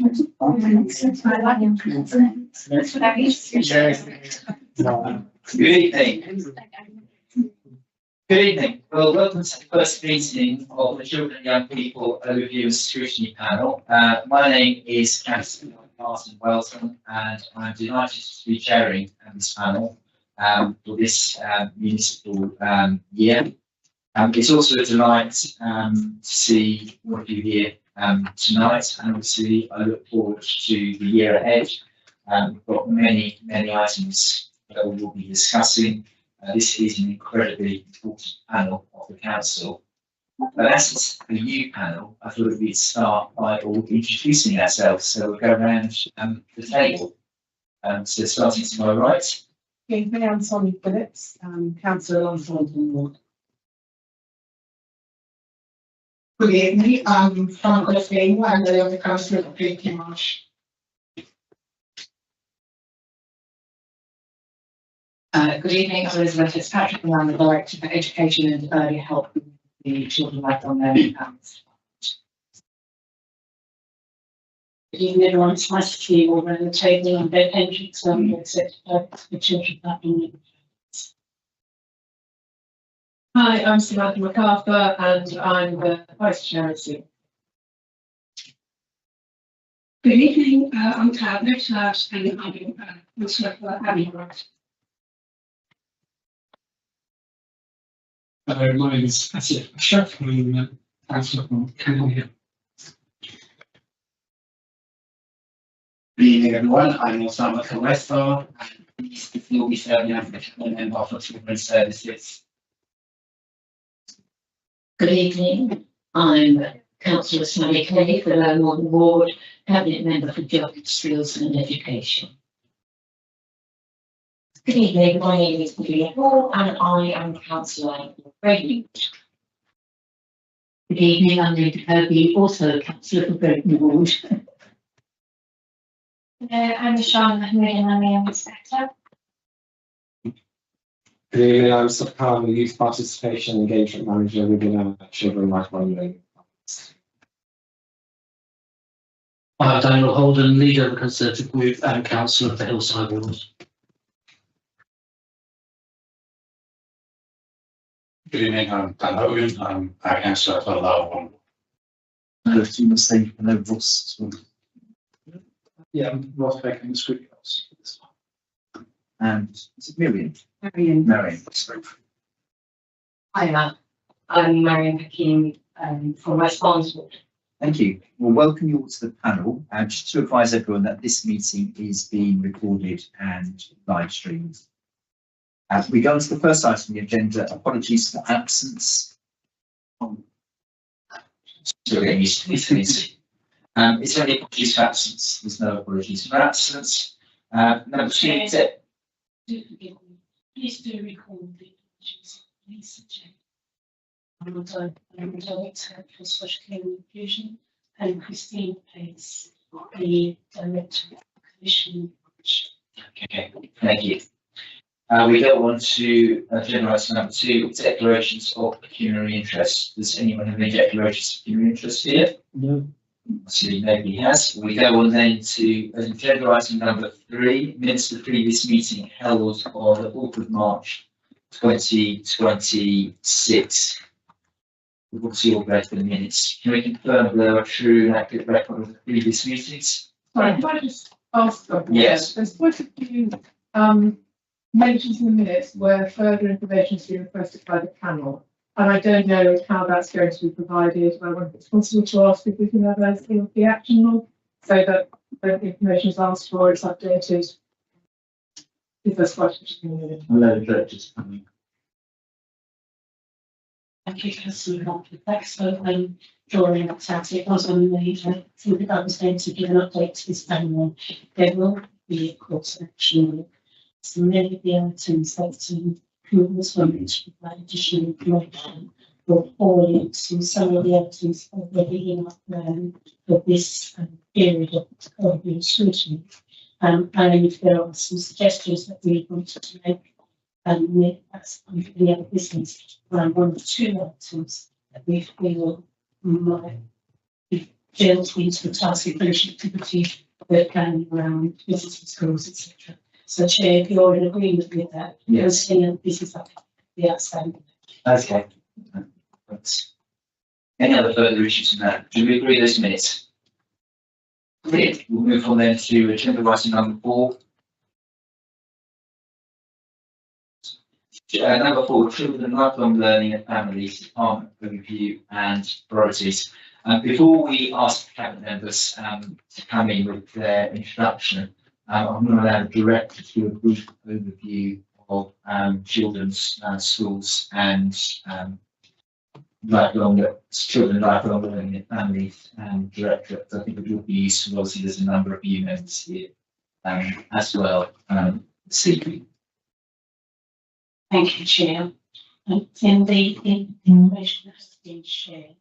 Good evening. Well, welcome to the first meeting of the Children and Young People Overview and Scrutiny Panel. My name is Martin Welton, and I'm delighted to be chairing this panel for this municipal year. It's also a delight to see all of you here tonight, and obviously I look forward to the year ahead. We've got many items that we will be discussing. This is an incredibly important panel of the council. But as it's a new panel, I thought we'd start by all introducing ourselves. So we'll go around the table. So starting to my right. I'm Sonia Phillips, Councillor on Thornton Ward. Good evening, I'm from Wellbeing, and the other councillor of Great Marsh. Good evening, I'm Elizabeth Fitzpatrick, and I'm the Director for Education and Early Help with the children right on their hands. Good evening, everyone. It's nice to see you all around the table and their pensions and the children right on their hands. Hi, I'm Samantha MacArthur, and I'm the Vice Chair of SEAL. Good evening, I'm Claire Nicholas, and I'm also having right. Hello, my name is Asif Ashraf, I'm Councillor from Canada. Good evening, everyone. I'm also Michael Westall, and will be serving as the member for Children's Services. Good evening, I'm Councillor Sally Kay for the Northern Ward, Cabinet Member for Job, Skills and Education. Good evening, my name is Julia Hall, and I am Councillor for Wellbeing. Good evening, I'm Lady Kirby, also Councillor for Wellbeing Ward. I'm Michelle Mahmood, and I'm the Inspector. Good evening, I'm Sir Khan, the Youth Participation Engagement Manager within our Children Lifelong Learning. I'm Daniel Holden, Leader of the Conservative Group and Councillor for Hillside Ward. Good evening, I'm Dan Hogan, I'm our Councillor for Lower One. Hello, do you want to say hello, Ross? Yeah, I'm Ross Beck in the Script House. And is it Miriam? Marion. Hi, I'm Marion Hakeem from West Barnsley. Thank you. Well, welcome you all to the panel. And just to advise everyone that this meeting is being recorded and live streamed. As we go on to the first item on the agenda, apologies for absence. Still getting used to these things. It's only apologies for absence. There's no apologies for absence. Number two, Please do recall the apologies of Lisa J. I'm the Director for Social Care and Inclusion, and Christine Pace, the Director of the Commission. Okay, thank you. We go on to agenda item number 2, declarations of pecuniary interest. Does anyone have any declarations of pecuniary interest here? No. See, nobody has. We go on then to agenda item number 3, minutes of the previous meeting held on the 4th of March 2026. We've obviously all read the minutes. Can we confirm there are true and accurate record of the previous meetings? Sorry, can I just ask something? Yes. There's quite a few mentions in the minutes where further information has been requested by the panel, and I don't know how that's going to be provided. I wonder if it's possible to ask if we can have those in the action log so that the information is asked for, it's updated. If there's questions in the minute. Hello, directors. Thank you, Councillor Humphrey. Thanks for drawing that out. It was on the think that was going to give an update to this panel. There will be, of course, action. So many of the items that was going to provide additional information will fall into some of the items already in our plan for this period of the scrutiny. And if there are some suggestions that we wanted to make, that's under the other business, around 1 or 2 items that we feel might be built into the task approach activity we're planning around visiting schools, etc. So Chair, if you're in agreement with that, Yes. this is the outstanding. Okay. Thanks. Any other further issues on that? Do we agree those minutes? Brilliant. We'll move on then to agenda item number 4. Number 4, Children and Lifelong Learning and Families Department Review and Priorities. Before we ask cabinet members to come in with their introduction, I'm going to allow the director to do a brief overview of children's schools and children, lifelong learning and families directorate. I think it would be useful. Obviously, there's a number of you members here as well this evening. Thank you, Chair. In the information that has been shared,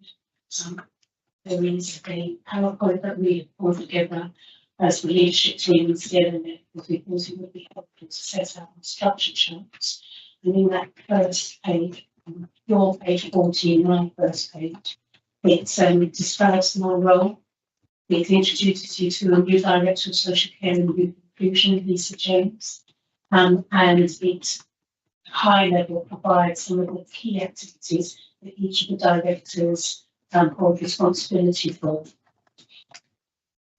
there is a PowerPoint that we pulled together as the leadership team and CLNF, because we thought it would be helpful to set out the structure charts. And in that first page, your page 14, my first page, it describes my role. It introduces you to a new Director of Social Care and Youth Inclusion, Lisa James, and it high level provides some of the key activities that each of the directors hold responsibility for.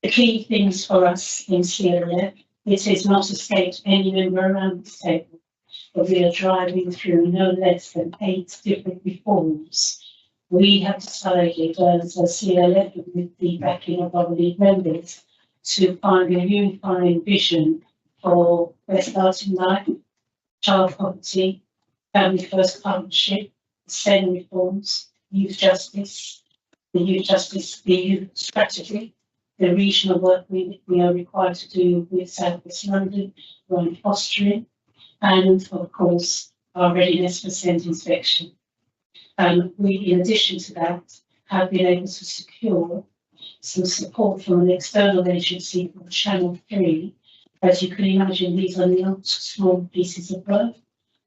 The key things for us in CLF, it is not escaped any member around this table, but we are driving through no less than 8 different reforms. We have decided as a CLF, with the backing of our lead members, to find a unifying vision for their starting life, child poverty, family first partnership, SEN reforms, youth justice, the youth strategy, the regional work we are required to do with South West London around fostering, and of course our readiness for SEND inspection. We, in addition to that, have been able to secure some support from an external agency called Channel 3. As you can imagine, these are not small pieces of work,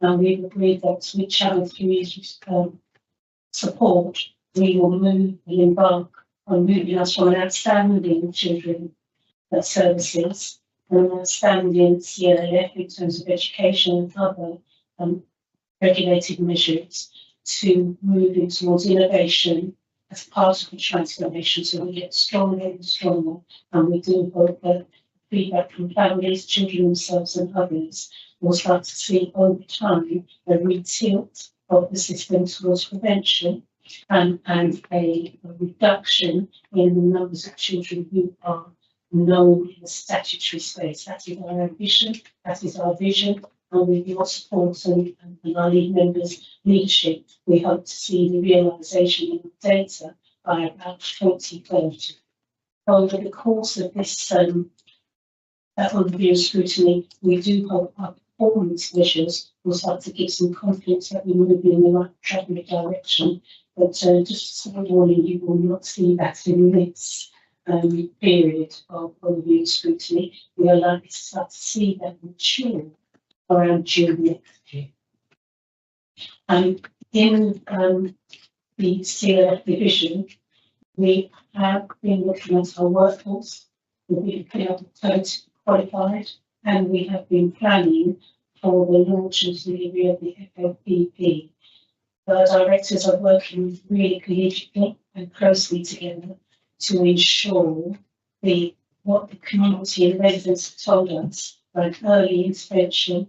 and we've agreed that with Channel 3's support, we will move and embark on moving us from an outstanding children services and an outstanding CLF in terms of education and other regulated measures to moving towards innovation as part of the transformation. So we get stronger and stronger, and we do hope that feedback from families, children themselves and others will start to see over time a retilt of the system towards prevention and a reduction in the numbers of children who are known in the statutory space. That is our ambition, that is our vision, and with your support and our lead members' leadership, we hope to see the realisation of the data by about 2030. Over the course of this review scrutiny, we do hope our performance measures will start to give some confidence that we're moving in the right direction. But just to warning, you will not see that in this period of review scrutiny. We are likely to start to see that mature around June next year. And in the CLF division, we have been looking at our workforce. We've been totally qualified, and we have been planning for the launch and delivery of the FLPP. The directors are working really collegiately and closely together to ensure what the community and residents have told us, like early intervention,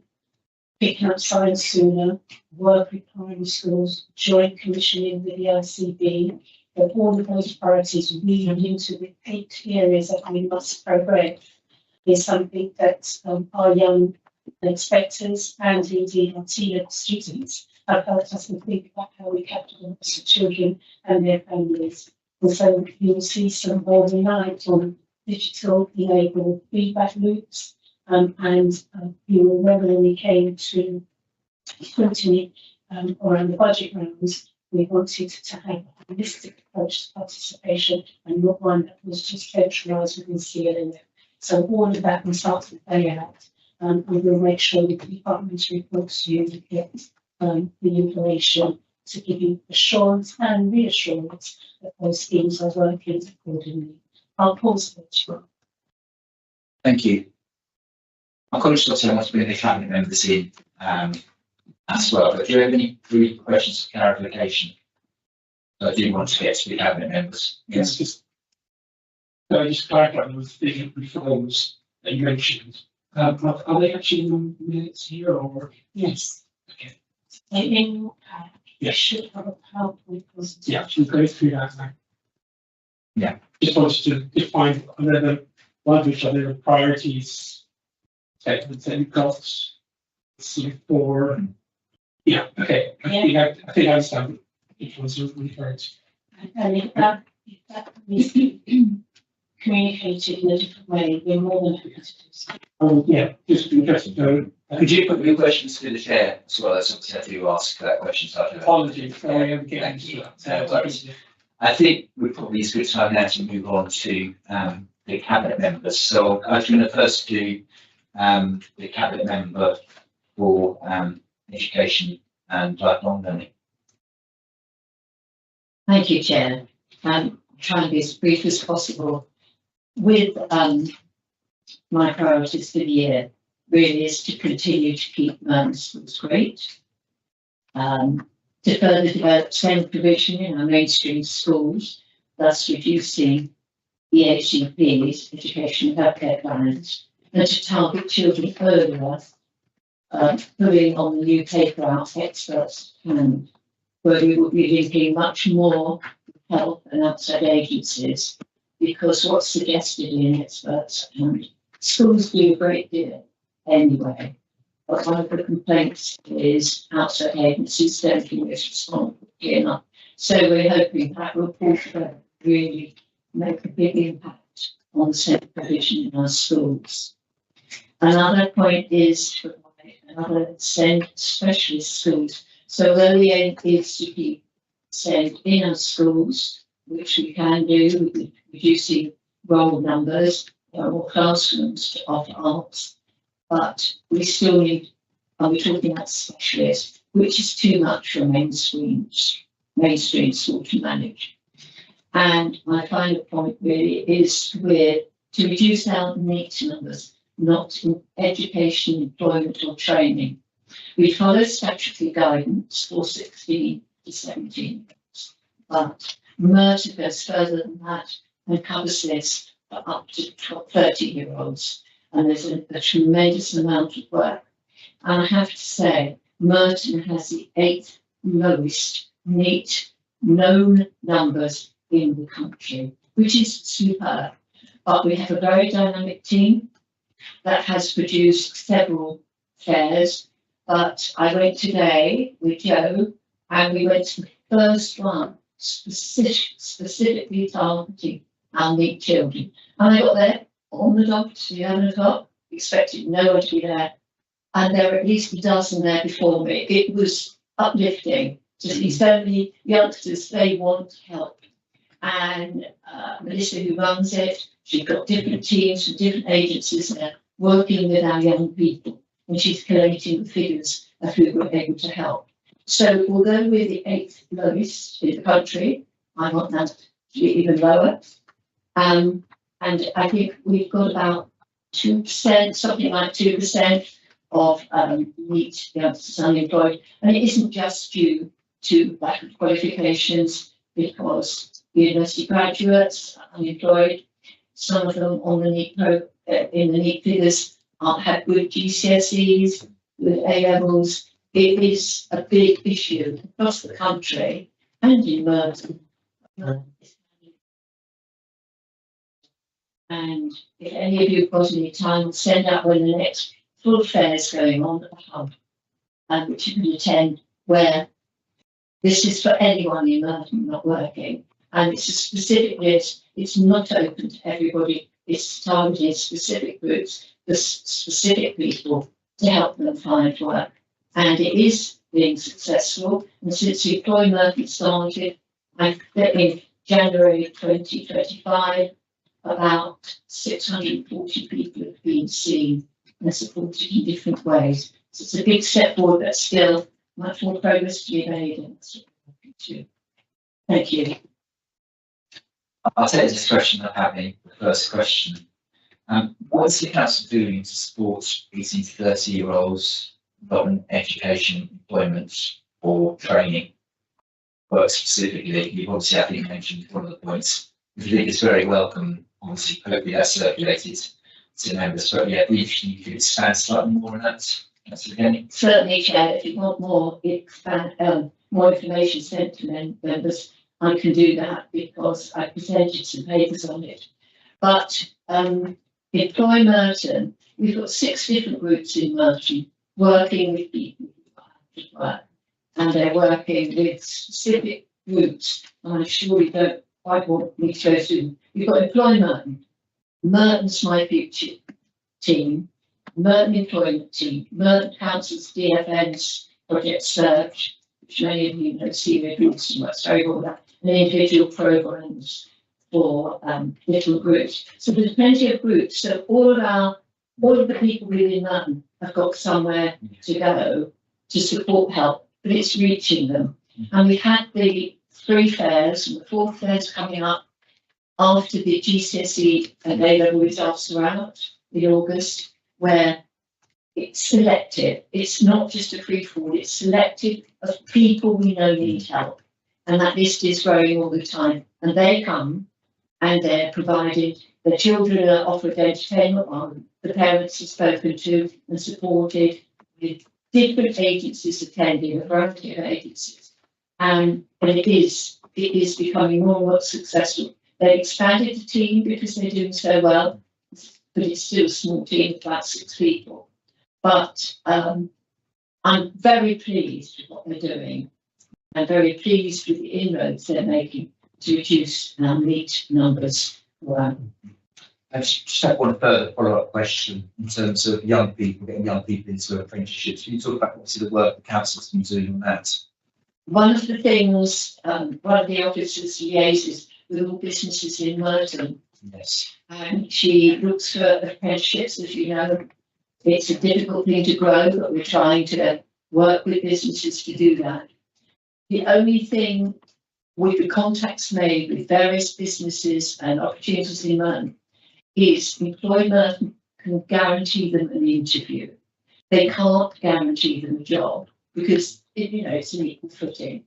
picking up science sooner, work with primary schools, joint commissioning with the ICB, that all of those priorities leading into the 8 areas that we must progress is something that our young inspectors and indeed our T-level students have helped us to think about how we capitalize the children and their families. And so you will see some more reliance on digital enabled feedback loops, and you will remember when we came to scrutiny around the budget rounds, we wanted to have a holistic approach to participation and not one that was just centralised within CLNF. So all of that will start to play out, and we'll make sure that the department's reports to you get the information to give you assurance and reassurance that those schemes are working accordingly. I'll pause there. Thank you. I'm conscious also I want to bring the cabinet members in as well, but do you have any brief questions for clarification? I do want to get to the cabinet members. Yes, just. So I just clarify those big reforms that you mentioned. Are they actually in the minutes here or? Yes. Okay. In, Yeah. should have a PowerPoint presentation. Yeah, we'll go through that now. Yeah. Just wanted to define the which are the priorities that you've got. For. Yeah, okay. I think I understand which ones you're referring to. And if that is communicated in a different way, we're more than happy to do so. Yeah, just Could you put your questions to the chair as well? As obviously I do ask that question. So apologies, sorry, I'm getting Thank you. to that. I think we probably is a good time now to move on to the cabinet members. So I'm going to first do the cabinet member for education and lifelong learning. Thank you, Chair. Trying to be as brief as possible. With my priorities for the year, really is to continue to keep Merton schools great, to further develop STEM provision in our mainstream schools, thus reducing EHCPs, education and healthcare plans, and to target children earlier, pulling on the new paper out experts and where we will be linking much more health and outside agencies, because what's suggested in experts and schools do a great deal anyway. But one of the complaints is outside agencies don't think it's responsible enough. So we're hoping that report will really make a big impact on STEM provision in our schools. Another point is to provide another STEM specialist schools. So although the aim is to keep STEM in our schools, which we can do with reducing roll numbers, there are more classrooms to offer arts, but we still need, and we're talking about specialists, which is too much for mainstream school to manage. And my final point really is to reduce our NEET numbers, not in education, employment or training. We follow statutory guidance for 16 to 17, but Merton goes further than that and covers this for up to 30-year-olds. And there's a tremendous amount of work. And I have to say, Merton has the 8th lowest NEET known numbers in the country, which is superb. But we have a very dynamic team that has produced several fairs. But I went today with Joe, and we went to the first one specifically targeting our NEET children. And I got there on the dot, 11 o'clock, expected no one to be there. And there were at least a dozen there before me. It was uplifting to see so many youngsters, they want help. And Melissa, who runs it, she's got different teams from different agencies there working with our young people. And she's collating the figures of who we're able to help. So although we're the 8th lowest in the country, I want that to be even lower. And I think we've got about 2%, something like 2% of NEET youngsters unemployed. And it isn't just due to lack of qualifications, because university graduates are unemployed. Some of them on the NEET in the NEET figures have good GCSEs, good A levels. It is a big issue across the country and in Merton. And if any of you have got any time, send out when the next full fair is going on at the hub, which you can attend, where this is for anyone in Merton not working. And it's a specific list, it's not open to everybody, it's targeting specific groups, for specific people to help them find work. And it is being successful. And since the Employ Merton started, I think in January 2025, about 640 people have been seen and supported in different ways. So it's a big step forward, but still much more progress to be made. And to. Thank you. I'll take this question of having the first question. What is the council doing to support 18 to 30-year-olds, development, education, employment, or training? Work specifically, you've obviously, I think, mentioned one of the points. I think it's very welcome. Obviously, hopefully that's circulated to members, but yeah, if you could expand slightly more on that. That's okay. Certainly, Chair, if you want more information sent to members, I can do that because I presented some papers on it. But Employ Merton, we've got 6 different groups in Merton working with people who have to work, and they're working with specific groups. And I'm sure you don't quite want me to go through. We've got Employ Merton, Merton's My Future team, Merton Employment Team, Merton Council's DFN's Project Search, which many of you know, senior groups and works very well with that, and individual programs for different groups. So there's plenty of groups. So all of the people within Merton have got somewhere to go to support help, but it's reaching them. And we had the 3 fairs, and the 4th fair is coming up after the GCSE and A-level results are out in August, where it's selected. It's not just a free-for-all, it's selected of people we know need help. And that list is growing all the time. And they come and they're provided, the children are offered entertainment on, the parents are spoken to and supported with different agencies attending, a variety of agencies. And it is becoming more and more successful. They've expanded the team because they're doing so well, but it's still a small team of about 6 people. But I'm very pleased with what they're doing. I'm very pleased with the inroads they're making to reduce our meet numbers. Wow. I just have one further follow-up question in terms of young people, getting young people into apprenticeships. Can you talk about obviously the work the council's been doing on that? One of the things, one of the officers liaises with all businesses in Merton. Yes. And she looks for apprenticeships, as you know. It's a difficult thing to grow, but we're trying to work with businesses to do that. The only thing with the contacts made with various businesses and opportunities in Merton is Employ Merton can guarantee them an interview. They can't guarantee them a job because it's an equal footing.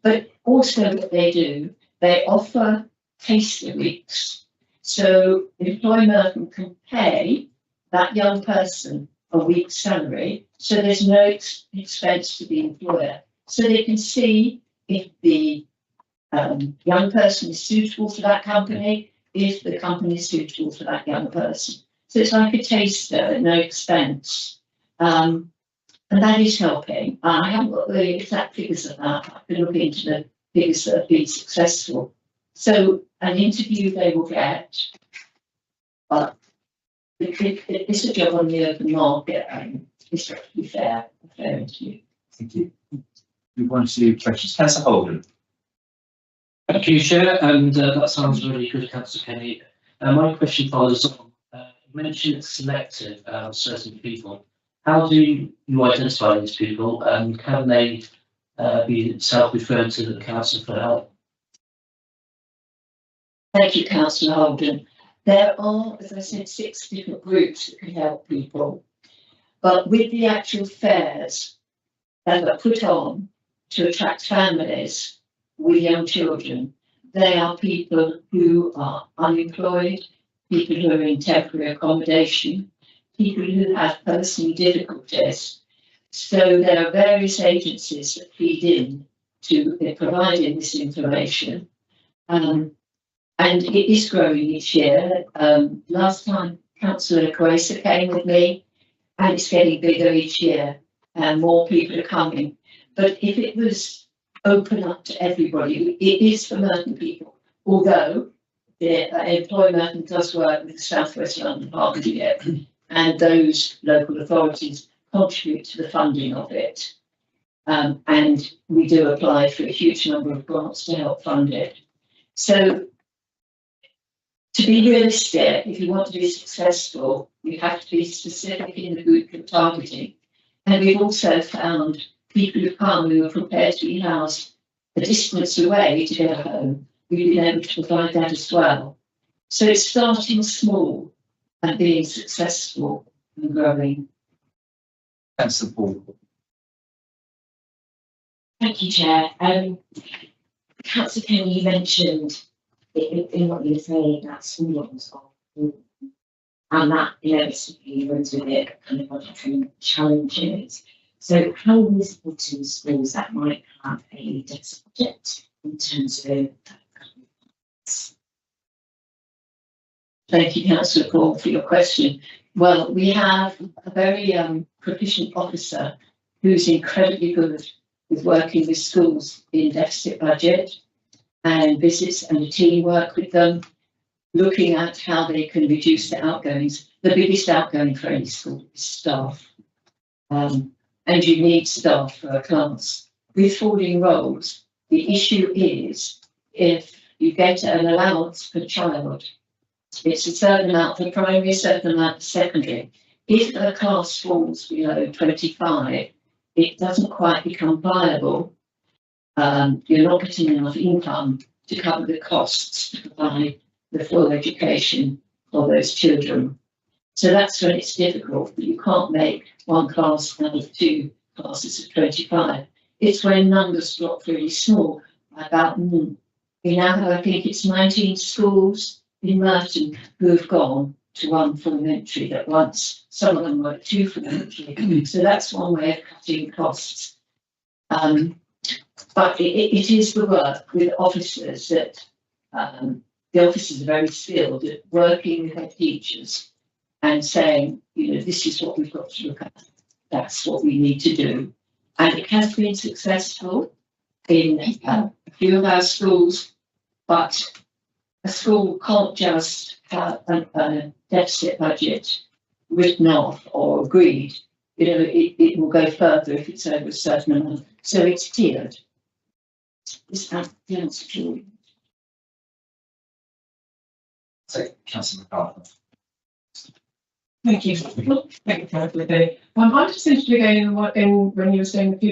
But also what they do, they offer taster weeks. So Employ Merton can pay that young person a week's salary, so there's no expense to the employer. So they can see if the young person is suitable for that company, if the company is suitable for that young person. So it's like a taster at no expense. And that is helping. I haven't got the exact figures of that. I can look into the figures that have been successful. So an interview they will get, but it's a job on the open market and it's got to be fair, a fair interview. Thank you. We want to do questions. Councillor Holden. Thank you, Chair, and that sounds really good, Councillor Kenny. My question follows on. You mentioned selective certain people. How do you identify these people, and can they be self-referred to the council for help? Thank you, Councillor Holden. There are, as I said, 6 different groups that can help people, but with the actual fairs that are put on to attract families with young children, they are people who are unemployed, people who are in temporary accommodation, people who have personal difficulties. So there are various agencies that feed in to providing this information. And it is growing each year. Last time, Councillor Quaser came with me, and it's getting bigger each year, and more people are coming. But if it was open up to everybody, it is for Merton people, although the Employ Merton does work with the South West London Partnership, and those local authorities contribute to the funding of it. And we do apply for a huge number of grants to help fund it. So, to be realistic, if you want to be successful, you have to be specific in the group you're targeting. And we've also found people who come who are prepared to be housed a distance away to go home, we've been able to provide that as well. So it's starting small and being successful and growing. Councillor Paul. Thank you, Chair. Councillor Kenny, you mentioned in what you were saying that schools are, and that inevitably brings with it kind of budgetary challenges. So how visible to schools that might have a deficit budget in terms of Thank you, Councillor Paul, for your question. Well, we have a very proficient officer who's incredibly good with working with schools in deficit budget and visits and a team work with them, looking at how they can reduce their outgoings. The biggest outgoing for any school is staff. And you need staff for a class. With falling roles, the issue is if you get an allowance per child, it's a certain amount for primary, a certain amount for secondary. If a class falls below 25, it doesn't quite become viable. You're not getting enough income to cover the costs to provide the full education for those children. So that's when it's difficult, but you can't make one class out of two classes of 25. It's when numbers drop really small, about, we now have, I think it's 19 schools in Merton who have gone to one form-entry that once, some of them were two form-entry. So that's one way of cutting costs. But it is the work with officers that the officers are very skilled at working with their teachers and saying, you know, this is what we've got to look at. That's what we need to do. And it has been successful in a few of our schools, but a school can't just have a deficit budget written off or agreed. You know, it will go further if it's over a certain amount. So it's tiered. Is that the answer to you? So, Councillor McArthur. Thank you. Thank you, Councillor Day. I'm just interested again in when you were saying the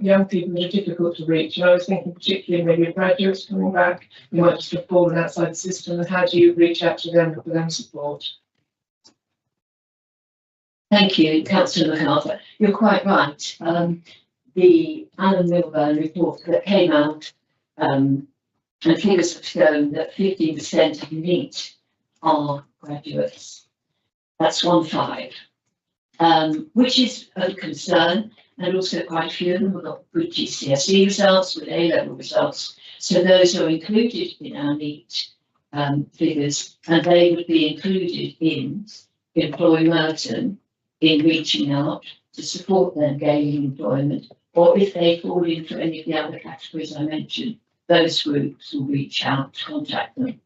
young people that are difficult to reach. And I was thinking particularly maybe of graduates coming back who might just have fallen outside the system, and how do you reach out to them for them support? Thank you, Councillor McArthur. You're quite right. The Alan Milburn report that came out, and figures have shown that 15% of NEET are graduates. That's 1/5, which is a concern, and also quite a few of them have got good GCSE results with A-level results. So those are included in our NEET figures, and they would be included in Employ Merton in reaching out to support them gaining employment, or if they fall into any of the other categories I mentioned, those groups will reach out to contact them.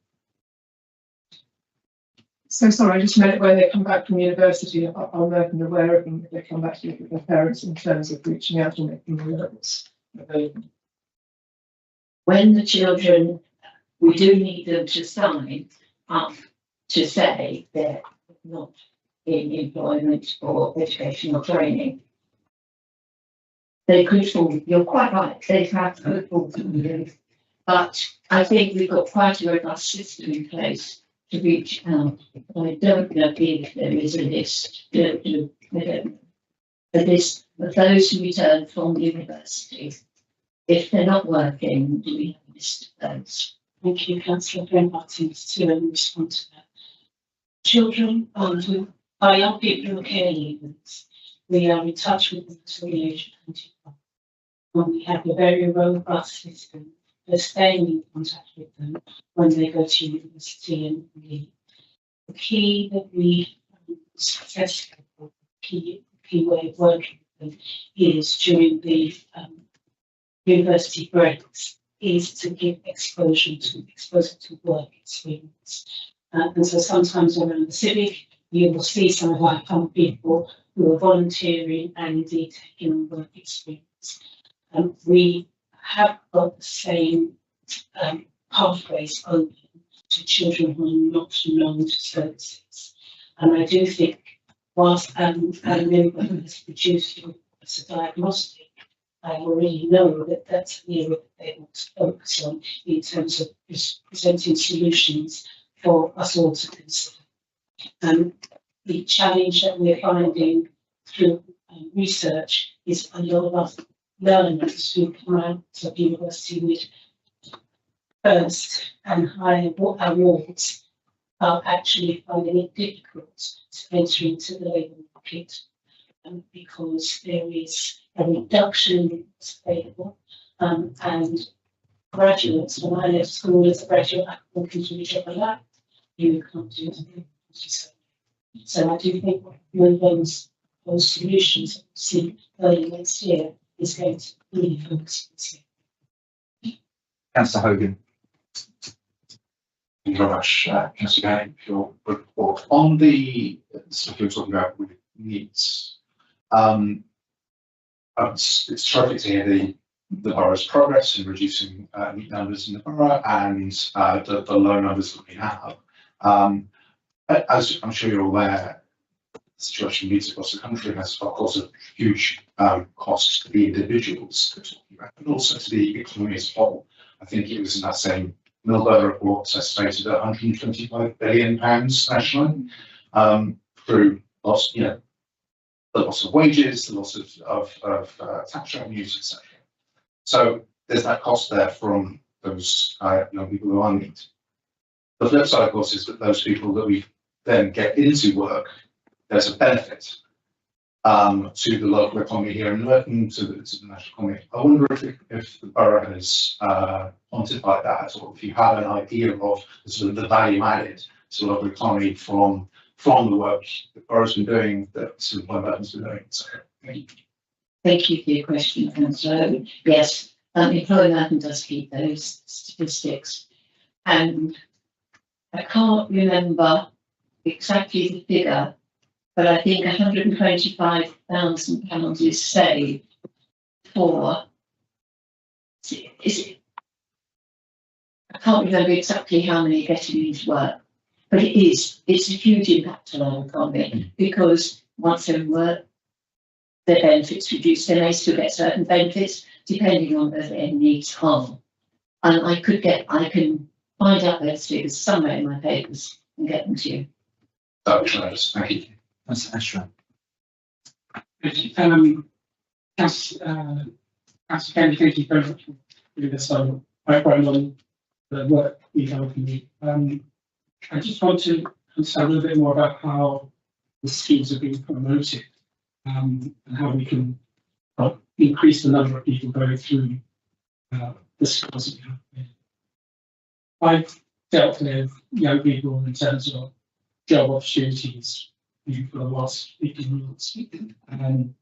So sorry, I just meant when they come back from university, I'll make them aware of them if they come back to look at their parents in terms of reaching out and making awareness available. When the children, we do need them to sign up to say they're not in employment or educational training. They could fall, you're quite right, they have to fall from you. But I think we've got quite a robust system in place to reach out. I don't know if there is a list, I don't know, a list of those who return from university. If they're not working, do we have a list of those? Thank you, Councillor Greenbottom, to respond to that. Children by young people who are care units, we are in touch with them until the age of 21. And we have a very robust system for staying in contact with them when they go to university and leave. The key that we successful, key way of working with them is during the university breaks is to give exposure to work experience. And so sometimes around the civic, you will see some of our young people who are volunteering and indeed taking on work experience. We have got the same pathways open to children who are not known to services. And I do think whilst our member has produced a diagnostic I already know that that's the area that they want to focus on in terms of presenting solutions for us all to consider. The challenge that we're finding through research is a lot of learners who come out of university with first and higher awards are actually finding it difficult to enter into the labour market because there is a reduction in what's available and graduates, when I left school as a graduate, I couldn't do a job like that. You can't do it. So I do think one of those solutions that we'll see early next year is going to really focus on this year. Councillor Hogan. Thank you very much, Councillor Gay, for your report. On the stuff you were talking about with needs, it's terrific to hear the borough's progress in reducing neat numbers in the borough and the low numbers that we have. As I'm sure you're aware, the situation of needs across the country has, of course, a huge cost to the individuals we're talking about, but also to the economy as a whole. I think it was in that same Milburn report estimated at £125 billion nationally through loss, the loss of wages, the loss of tax revenues, etc. So there's that cost there from those young people who are in need. The flip side, of course, is that those people that we then get into work, there's a benefit to the local economy here and working to the national economy. I wonder if the borough has quantified that at all, if you have an idea of the value added to the local economy from the work the borough's been doing, that Wellbeing's been doing. So, Thank you for your question, Councillor. Yes, Employment does keep those statistics, and I can't remember exactly the figure, but I think £125,000 is saved for. I can't remember exactly how many are getting into work, but it's a huge impact on our economy because once they're in work, their benefits reduce. They may still get certain benefits depending on whether their needs are. And I can find out those figures somewhere in my papers and get them to you. That would be tremendous. Thank you. That's Ashra. Councillor Kenny, thank you very much for doing this background on the work we have to do. I just want to understand a little bit more about how the schemes are being promoted and how we can increase the number of people going through the schools that we have. I've dealt with young people in terms of job opportunities for the last 18 months, and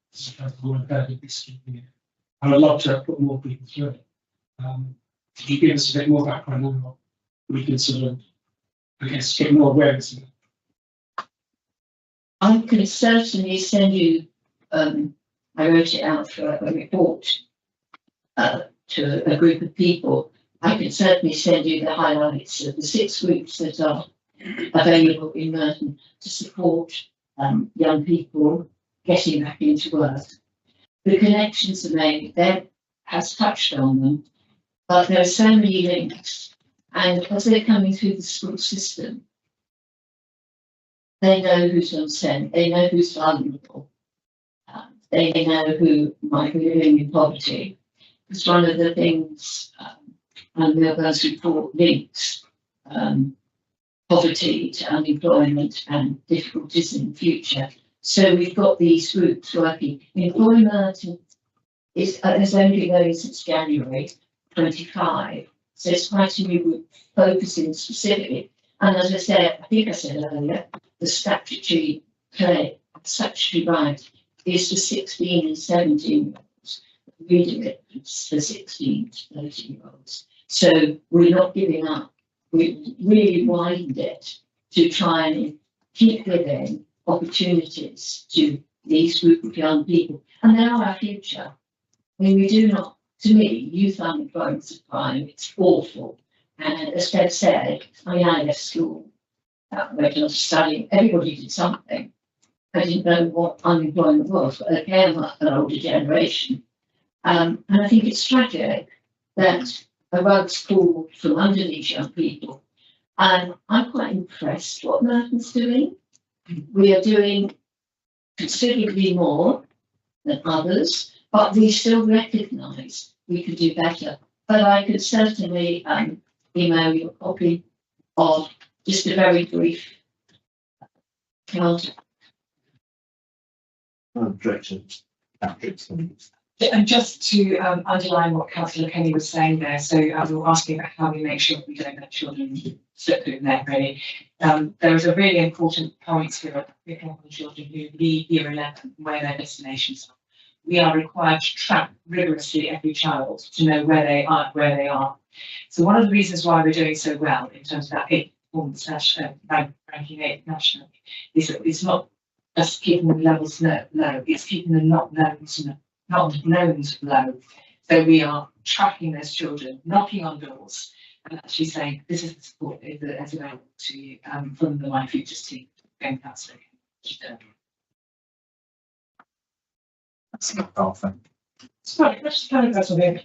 I would love to put more people through it. Could you give us a bit more background on what we can get more awareness of it? I can certainly send you, I wrote it out for a report to a group of people. I can certainly send you the highlights of the 6 groups that are available in Merton to support young people getting back into work. The connections are made, Deb has touched on them, but there are so many links, and as they're coming through the school system, they know who's on SEND, they know who's vulnerable, they know who might be living in poverty. It's one of the things, and Milburn's report links poverty to unemployment and difficulties in the future. So we've got these groups working. Employment has only been going since January 25, so it's quite a new group focusing specifically. And as I said, I think I said earlier, the statutory right is for 16 and 17 year olds. Reading it for 16 to 13 year olds. So we're not giving up. We really widened it to try and keep giving opportunities to these group of young people. And they are our future. I mean, we do not, to me, youth unemployment is a crime. It's awful. And as Deb said, I left school, went on to study. Everybody did something. I didn't know what unemployment was, but again, I'm an older generation. And I think it's tragic that a rug's pulled from under these young people. And I'm quite impressed what Merton's doing. We are doing considerably more than others, but we still recognise we could do better. But I could certainly email you a copy of just a very brief count. And just to underline what Councillor Kenny was saying there, so we were asking about how we make sure we don't let children slip through the net, really. There is a really important point here with children who leave year 11, where their destinations are. We are required to track rigorously every child to know where they are. So one of the reasons why we're doing so well in terms of that performance ranking 8 nationally is that it's not just keeping the levels low, it's keeping the not knowns low. So we are tracking those children, knocking on doors, and actually saying, this is the support that's available to you from the My Futures team. Going that's it. That's not Arthur. Sorry, just kind of something.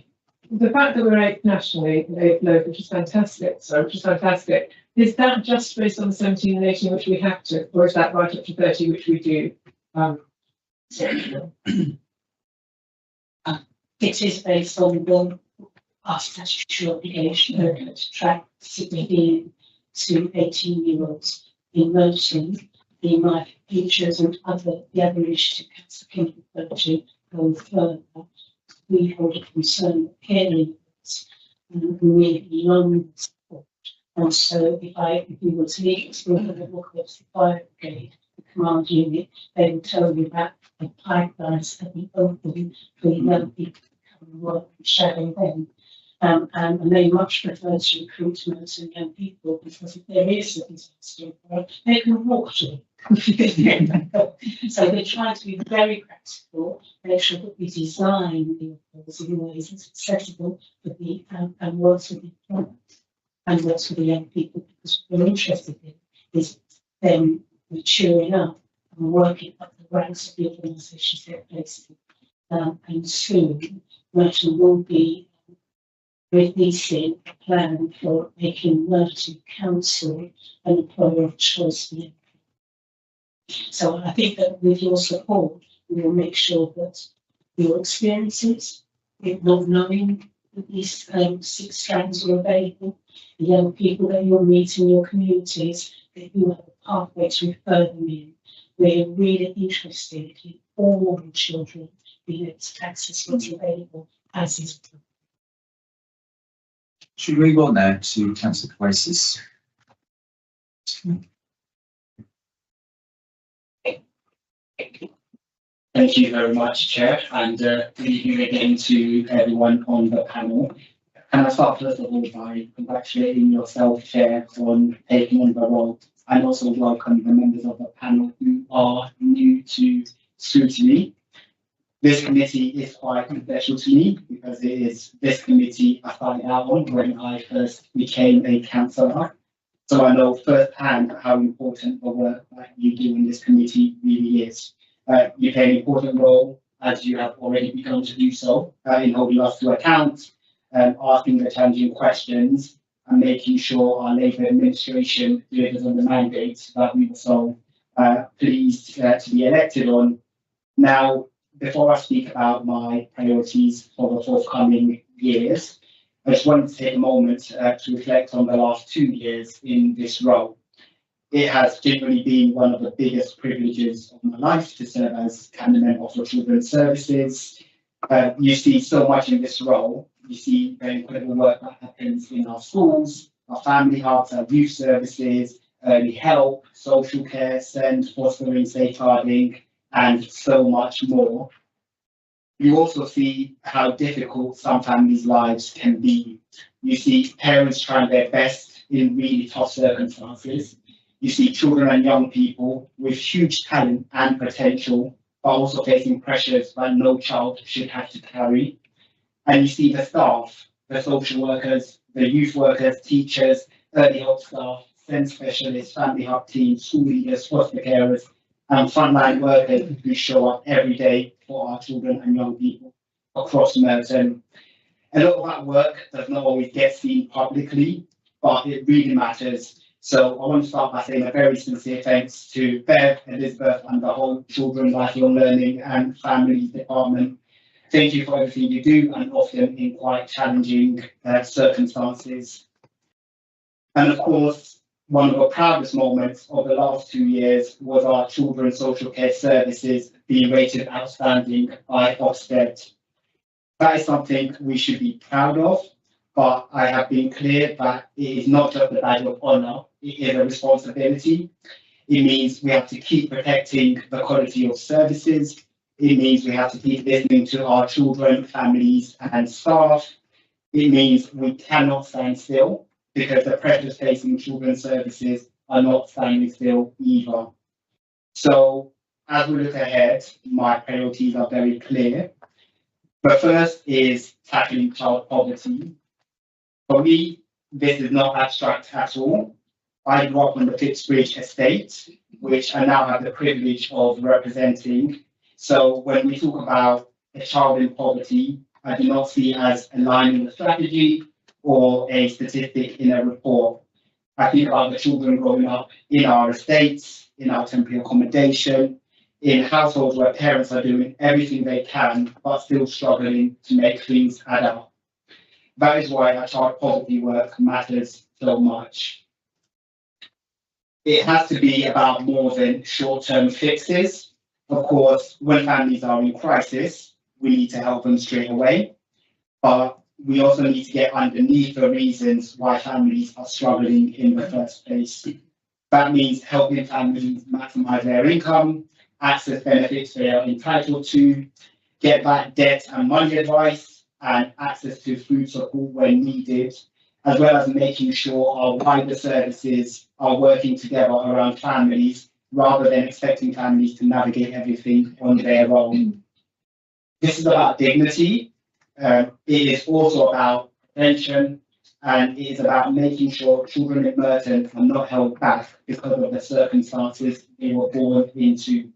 The fact that we're 8th nationally and 8th local, which is fantastic, is that just based on the 17 and 18, which we have to, or is that right up to 30, which we do? It is based on our statutory obligation to track 16 to 18-year-olds in Merton, the My Futures and the other initiative Council can refer to go further. We hold a concern that parents need long support. And so if you were to explore the look at the fire brigade, the command unit, they will tell you that the pipelines have been open for young people to come and work and shadow them. And they much prefer to recruit Merton young people because if there is a disaster, they can walk to it. So they try to be very practical, make sure that we design the offers in ways that's accessible for the and works with the employment and works with the young people, because what we're interested in is them maturing up and working up the ranks of the organisations they're placed in. And soon Merton will be releasing a plan for making Merton Council an employer of choice for young people. So I think that with your support, we will make sure that your experiences, not knowing that these 6 strands are available, the young people that you'll meet in your communities, that you have a pathway to refer them in. We're really interested in all the children being able to access what's available as is. Should we move on now to Councillor Oasis? Thank you very much, Chair, and good evening again to everyone on the panel. Can I start first of all by congratulating yourself, Chair, on taking on the role, and also welcome the members of the panel who are new to scrutiny. This committee is quite special to me because it is this committee I started out on when I first became a councillor. So I know firsthand how important the work that you do in this committee really is. You play an important role, as you have already begun to do so, in holding us to account, asking the challenging questions, and making sure our Labour administration delivers on the mandate that we were so pleased to be elected on. Now, before I speak about my priorities for the forthcoming years, I just wanted to take a moment to reflect on the last 2 years in this role. It has generally been one of the biggest privileges of my life to serve as cabinet member for Children's Services. You see so much in this role. You see the incredible work that happens in our schools, our family hubs, our youth services, early help, social care, SEND, fostering, safeguarding, and so much more. You also see how difficult some families' lives can be. You see parents trying their best in really tough circumstances. You see children and young people with huge talent and potential, but also facing pressures that no child should have to carry. And you see the staff, the social workers, the youth workers, teachers, early help staff, SEND specialists, family hub teams, school leaders, foster carers, and frontline workers who show up every day for our children and young people. across Merton. A lot of that work does not always get seen publicly, but it really matters. So I want to start by saying a very sincere thanks to Bev, Elizabeth, and the whole Children's Lifelong Learning and Families Department. Thank you for everything you do, and often in quite challenging circumstances. And of course, one of the proudest moments of the last 2 years was our children's social care services being rated outstanding by Ofsted. That is something we should be proud of, but I have been clear that it is not just a badge of honour, it is a responsibility. It means we have to keep protecting the quality of services. It means we have to keep listening to our children, families and staff. It means we cannot stand still, because the pressures facing children's services are not standing still either. So as we look ahead, my priorities are very clear. The first is tackling child poverty. For me, this is not abstract at all. I grew up on the Fitzbridge estate, which I now have the privilege of representing. So when we talk about a child in poverty, I do not see it as a line in the strategy or a statistic in a report. I think about the children growing up in our estates, in our temporary accommodation, in households where parents are doing everything they can, but still struggling to make things add up. That is why our child poverty work matters so much. It has to be about more than short-term fixes. Of course, when families are in crisis, we need to help them straight away, but we also need to get underneath the reasons why families are struggling in the first place. That means helping families maximize their income, access benefits they are entitled to, get back debt and money advice, and access to food support when needed, as well as making sure our wider services are working together around families rather than expecting families to navigate everything on their own. This is about dignity. It is also about prevention, and it is about making sure children in Merton are not held back because of the circumstances they were born into.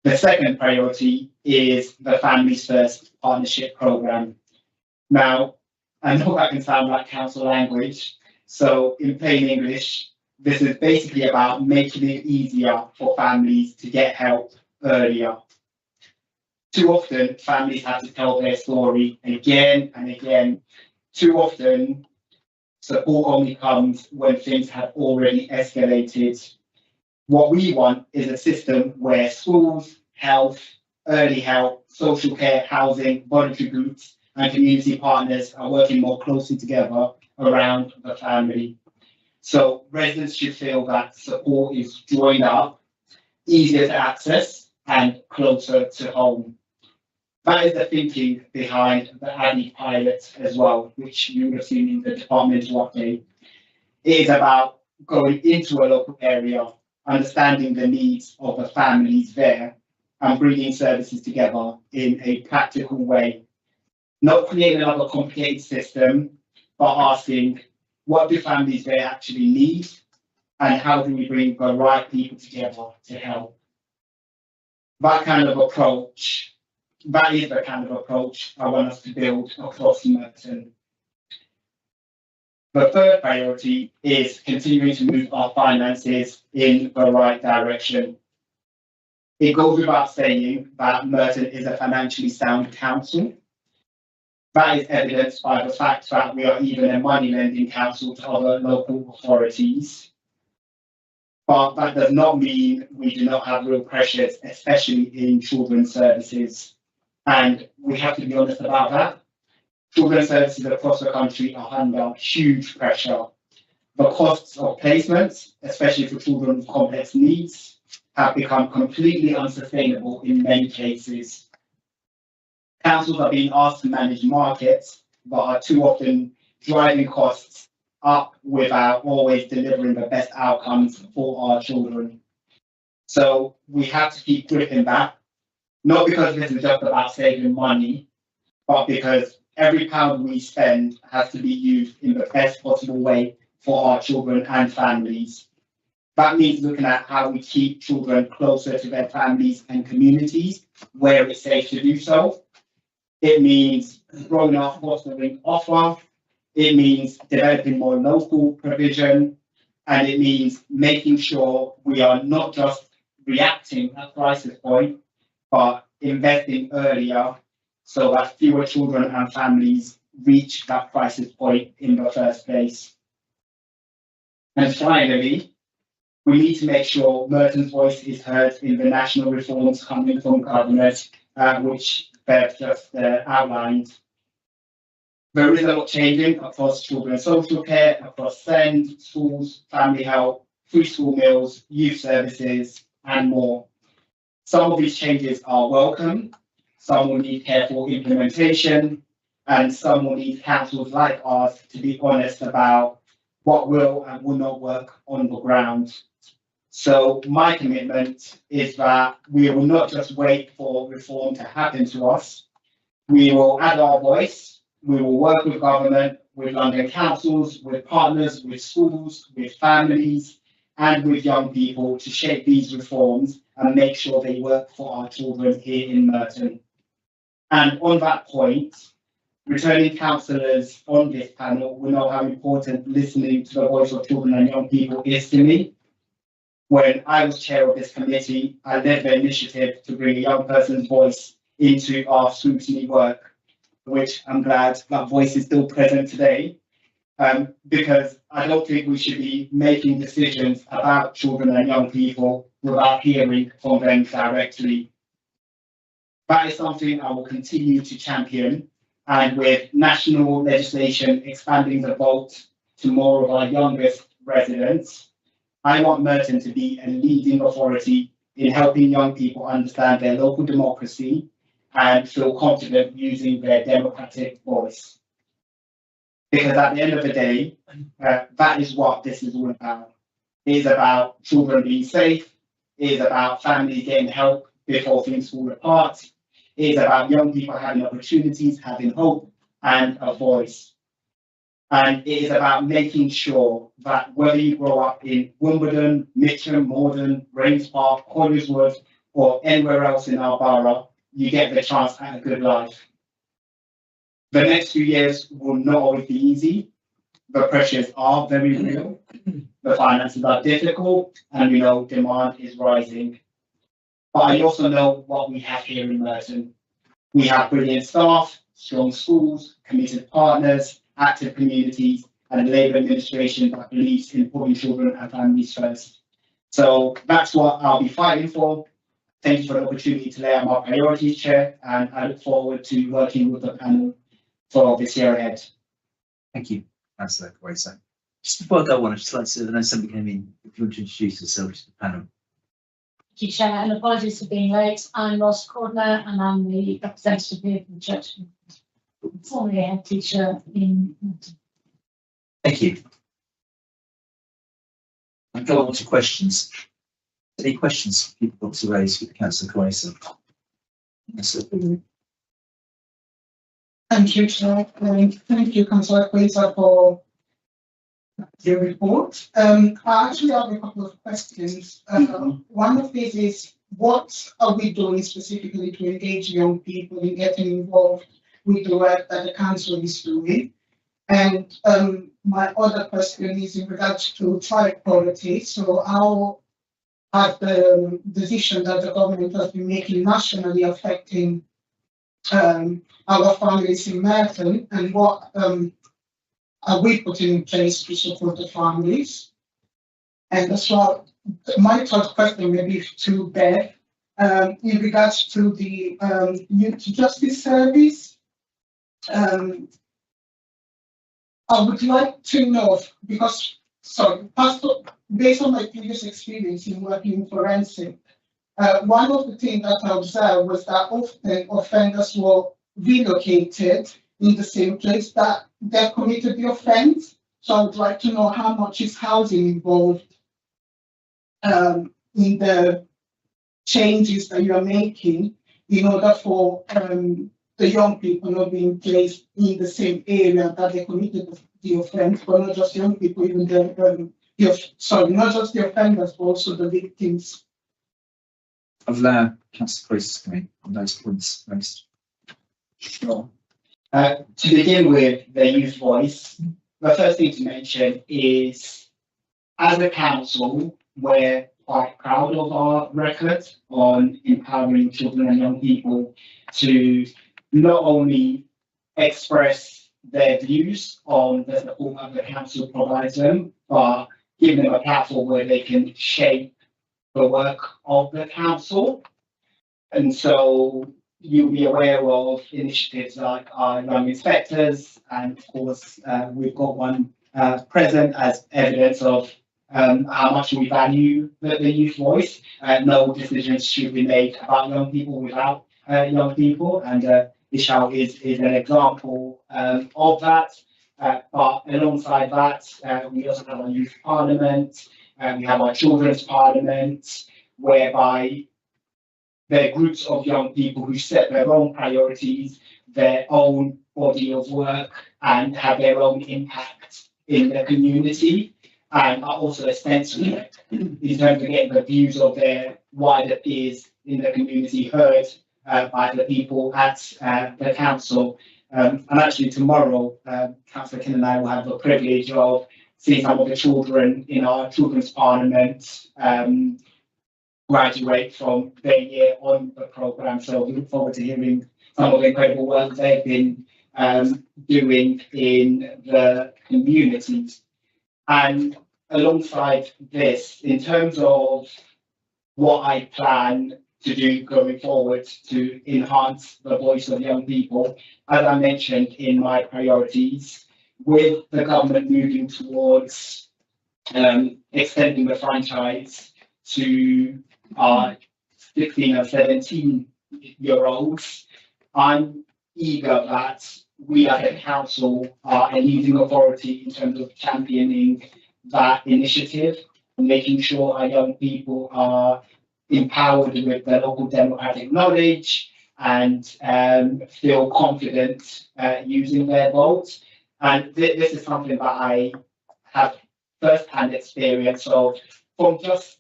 The second priority is the Families First Partnership Programme. Now, I know that can sound like council language, so in plain English, this is basically about making it easier for families to get help earlier. Too often, families have to tell their story again and again. Too often, support only comes when things have already escalated. What we want is a system where schools, health, early help, social care, housing, voluntary groups, and community partners are working more closely together around the family. So residents should feel that support is joined up, easier to access, and closer to home. That is the thinking behind the ADDI pilot as well, which you would have seen in the departmental update. It is about going into a local area, understanding the needs of the families there, and bringing services together in a practical way. Not creating another complicated system, but asking, what do families there actually need, and how do we bring the right people together to help? That is the kind of approach I want us to build across Merton. The third priority is continuing to move our finances in the right direction. It goes without saying that Merton is a financially sound council. That is evidenced by the fact that we are even a money lending council to other local authorities. But that does not mean we do not have real pressures, especially in children's services. And we have to be honest about that. Children's services across the country are under huge pressure. The costs of placements, especially for children with complex needs, have become completely unsustainable in many cases. Councils are being asked to manage markets, but are too often driving costs up without always delivering the best outcomes for our children. So we have to keep gripping that, not because this is just about saving money, but because every pound we spend has to be used in the best possible way for our children and families. That means looking at how we keep children closer to their families and communities where it's safe to do so. It means growing our fostering offer. It means developing more local provision. And it means making sure we are not just reacting at crisis point, but investing earlier so that fewer children and families reach that crisis point in the first place. And finally, we need to make sure Merton's voice is heard in the national reforms coming from government, which Bev just outlined. There is a lot changing across children's social care, across SEND, schools, family health, free school meals, youth services, and more. Some of these changes are welcome, some will need careful implementation, and some will need councils like ours to be honest about what will and will not work on the ground. So my commitment is that we will not just wait for reform to happen to us. We will add our voice. We will work with government, with London councils, with partners, with schools, with families, and with young people to shape these reforms and make sure they work for our children here in Merton. And on that point, returning councillors on this panel will know how important listening to the voice of children and young people is to me. When I was chair of this committee, I led the initiative to bring a young person's voice into our scrutiny work, which I'm glad that voice is still present today, because I don't think we should be making decisions about children and young people without hearing from them directly. That is something I will continue to champion, and with national legislation expanding the vote to more of our youngest residents, I want Merton to be a leading authority in helping young people understand their local democracy and feel confident using their democratic voice. Because at the end of the day, that is what this is all about. It is about children being safe. It is about families getting help before things fall apart. It is about young people having opportunities, having hope and a voice. And it is about making sure that whether you grow up in Wimbledon, Mitcham, Morden, Rains Park, Holliswood, or anywhere else in our borough, you get the chance at a good life. The next few years will not always be easy. The pressures are very real. The finances are difficult, and we know demand is rising. But I also know what we have here in Merton. We have brilliant staff, strong schools, committed partners, active communities, and a Labour administration that believes in putting children and families first. So that's what I'll be fighting for. Thank you for the opportunity to lay out my priorities, Chair, and I look forward to working with the panel for this year ahead. Thank you, Councillor Gracer. Just before I go on, I'd just like to, I know somebody came in, if you want to introduce yourself to the panel. Thank you, Chair, and apologies for being late. I'm Ross Cordner, and I'm the representative here from the church, formerly a head teacher in Merton. Thank you. I'll go on to questions. Any questions people want to raise with Councillor Gracer? Thank you, Chair. Thank you, Councillor Gracer, for the report. I actually have a couple of questions. One of these is, what are we doing specifically to engage young people in getting involved with the work that the council is doing? And my other question is in regards to child poverty. So how have the decision that the government has been making nationally affecting our families in Merton, and what are we putting in place to support the families? And as well, my third question maybe to Beth, in regards to the Youth Justice Service. I would like to know, because, based on my previous experience in working in forensic, one of the things that I observed was that often offenders were relocated in the same place that they committed the offence. So I would like to know how much is housing involved in the changes that you are making in order for the young people not being placed in the same area that they committed the offence, but not just young people, even not just the offenders, but also the victims. I'll allow Councillor Grace to come in on those points next. Sure. To begin with, the youth voice, the first thing to mention is, as a council, we're quite proud of our record on empowering children and young people to not only express their views on the support that the council provides them, but give them a platform where they can shape the work of the council. And so you'll be aware of initiatives like our young inspectors, and of course, we've got one present as evidence of how much we value the youth voice. No decisions should be made about young people without young people, and Ishao is an example of that. But alongside that, we also have our youth parliament, we have our children's parliament, whereby they're groups of young people who set their own priorities, their own body of work, and have their own impact in the community, and are also essential in terms of getting the views of their wider peers in the community heard by the people at the council. And actually tomorrow, Councillor Kin and I will have the privilege of seeing some of the children in our children's parliament graduate from their year on the programme. So we look forward to hearing some of the incredible work they've been doing in the communities. And alongside this, in terms of what I plan to do going forward to enhance the voice of young people, as I mentioned in my priorities, with the government moving towards extending the franchise to 16 and 17-year-olds, I'm eager that we as a council are a leading authority in terms of championing that initiative, making sure our young people are empowered with their local democratic knowledge and feel confident using their votes. And this is something that I have first-hand experience of from just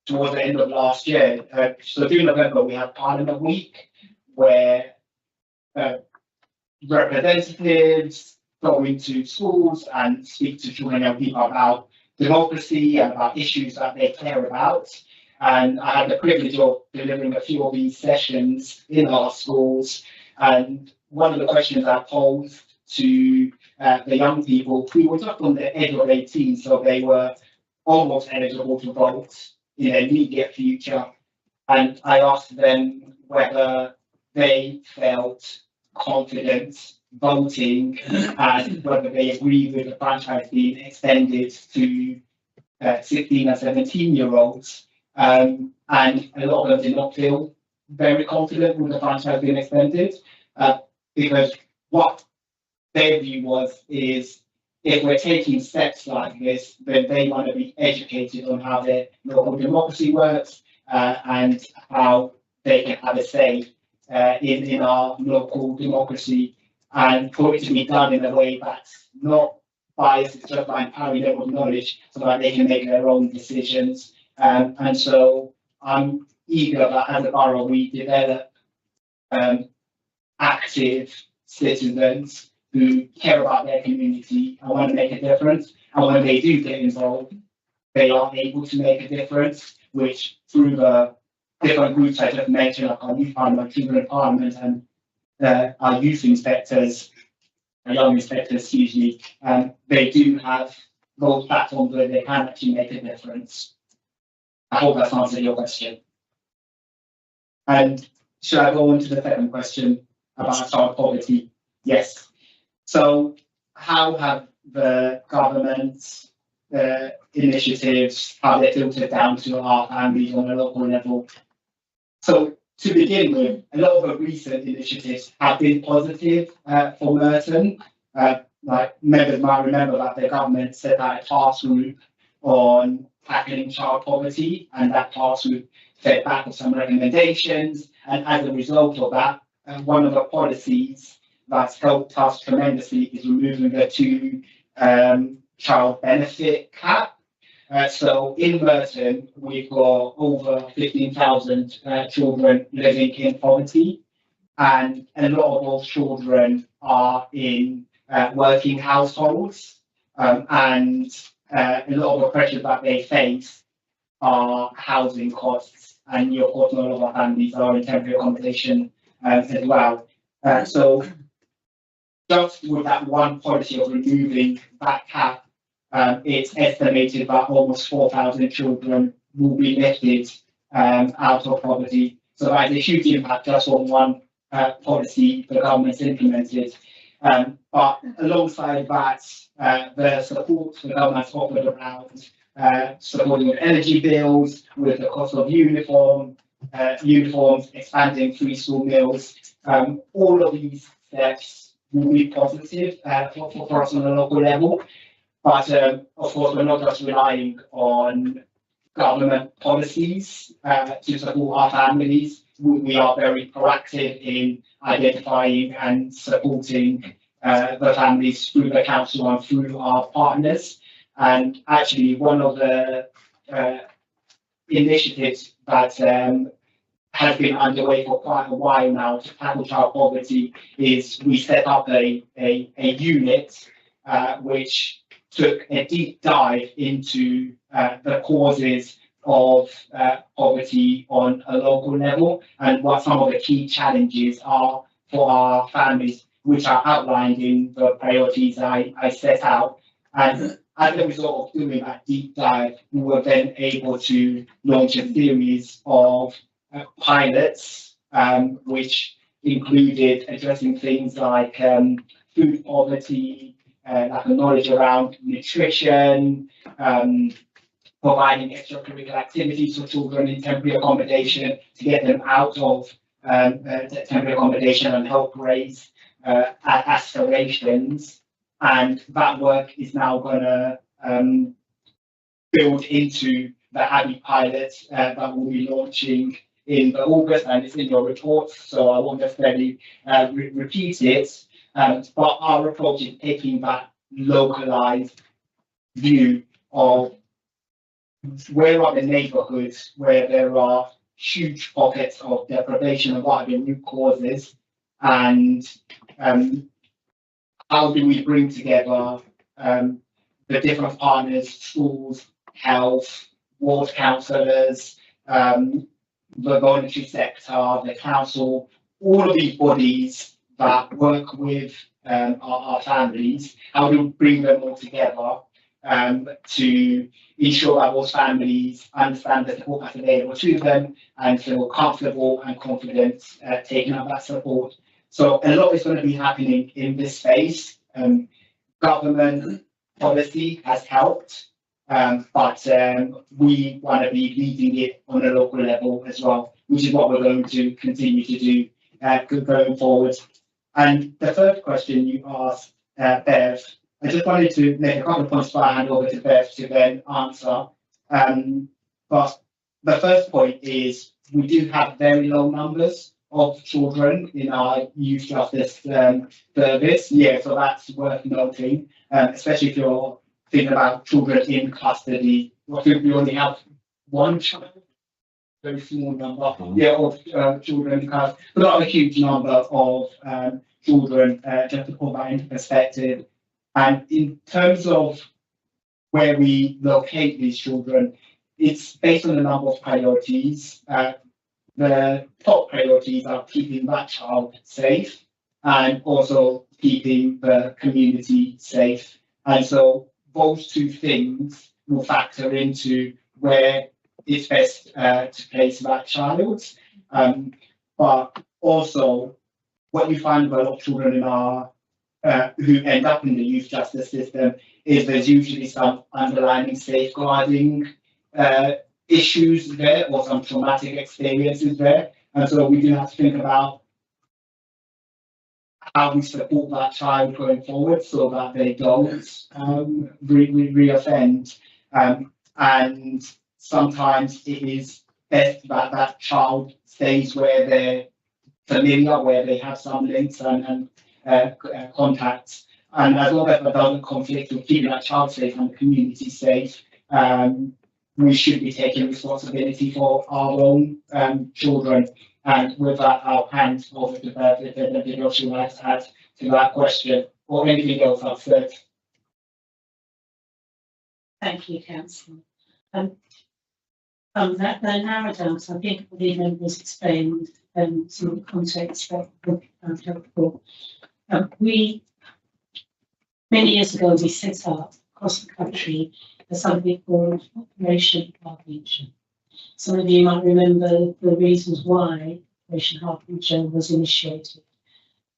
towards the end of last year. So during November, we have Parliament Week, where representatives go into schools and speak to children and young people about democracy and about issues that they care about. And I had the privilege of delivering a few of these sessions in our schools. And one of the questions I posed to the young people, who were just on the edge of 18, so they were almost eligible to vote in the immediate future. And I asked them whether they felt confident voting and whether they agree with the franchise being extended to 16 and 17-year-olds. And a lot of them did not feel very confident with the franchise being extended, because what their view is if we're taking steps like this, then they want to be educated on how their local democracy works and how they can have a say in our local democracy, and for it to be done in a way that's not biased, it's just by empowering them with knowledge so that they can make their own decisions. And so I'm eager that as a borough we develop active citizens who care about their community and want to make a difference. And when they do get involved, they are able to make a difference, which through the different groups I just mentioned, like our youth parliament, children parliament, and our youth inspectors, our young inspectors usually, they do have those platforms where they can actually make a difference. I hope that's answered your question. And should I go on to the second question about child poverty? Yes. So how have the government, the initiatives, how they filtered down to our families on a local level? So to begin with, a lot of the recent initiatives have been positive for Merton. Like members might remember that the government set out a task group on tackling child poverty, and that task group fed back with some recommendations. And as a result of that, one of the policies that's helped us tremendously is removing the 2 child benefit cap. So in Merton, we've got over 15,000 children living in poverty. and a lot of those children are in working households, and a lot of the pressures that they face are housing costs, and of course, a lot of our families are in temporary accommodation as well. So just with that one policy of removing that cap, it's estimated that almost 4,000 children will be lifted out of poverty. So that is a huge impact just on one policy the government's implemented. But alongside that, the support the government's offered around supporting with energy bills, with the cost of uniforms, expanding free school meals, all of these steps will be positive for us on a local level. But of course, we're not just relying on government policies to support our families. We are very proactive in identifying and supporting the families through the council and through our partners. And actually, one of the initiatives that has been underway for quite a while now to tackle child poverty is we set up a unit which took a deep dive into the causes of poverty on a local level and what some of the key challenges are for our families, which are outlined in the priorities I set out. And as a result of doing that deep dive, we were then able to launch a series of pilots, which included addressing things like food poverty, like the knowledge around nutrition, providing extracurricular activities for children in temporary accommodation to get them out of temporary accommodation and help raise aspirations. And that work is now going to build into the Abbey pilot that we'll be launching in August, and it's in your reports, so I won't necessarily repeat it. But our approach is taking that localized view of where are the neighborhoods where there are huge pockets of deprivation and what are the root causes, and how do we bring together the different partners, schools, health, ward councillors, the voluntary sector, the council, all of these bodies that work with our families, how do we bring them all together to ensure that those families understand the support that's available to them and feel comfortable and confident taking up that support. So a lot is going to be happening in this space. Government policy has helped, but we want to be leading it on a local level as well, which is what we're going to continue to do going forward. And the third question you asked, Bev, I just wanted to make a couple of points before I hand over to Bev to then answer. But the first point is we do have very low numbers of children in our youth justice service. Yeah, so that's worth noting, especially if you're thinking about children in custody. I think we only have one child, very small number, of children in custody, but not a huge number of children, just to put that into perspective. And in terms of where we locate these children, it's based on a number of priorities. The top priorities are keeping that child safe and also keeping the community safe. And so those two things will factor into where it's best to place that child. But also, what we find with a lot of children in our who end up in the youth justice system is there's usually some underlying safeguarding issues there or some traumatic experiences there. And so we do have to think about how we support that child going forward so that they don't reoffend. And sometimes it is best that that child stays where they're familiar, where they have some links and contacts. And as long as that doesn't conflict with keeping that child safe and the community safe, we should be taking responsibility for our own children. And with that, I'll hand over to Beth if there's anything else you might add to that question or anything else I've said. Thank you, councillor. That the narrow down, so I think the members explained some of the context that I'm helpful. We many years ago we set up across the country something called Operation Harbinger. Some of you might remember the reasons why Operation Harbinger was initiated.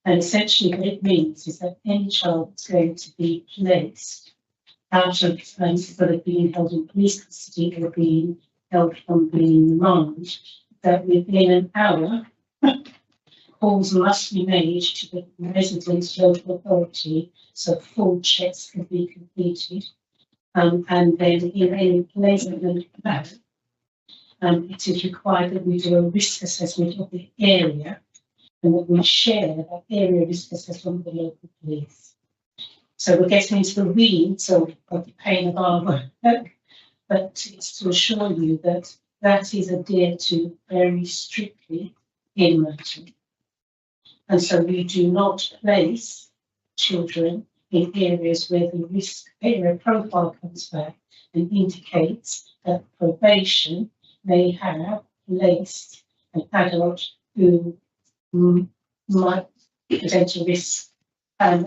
And essentially what it means is that any child that's going to be placed out of whether being held in police custody or being held from being in remand, that within an hour calls must be made to the resident local authority so full checks can be completed. And then in any placement plan, it is required that we do a risk assessment of the area and that we share that area risk assessment with the local police. So we're getting into the weeds of the pain of our work, but it's to assure you that that is adhered to very strictly in Merton. And so we do not place children in areas where the risk area profile comes back and indicates that probation may have placed an adult who might present a risk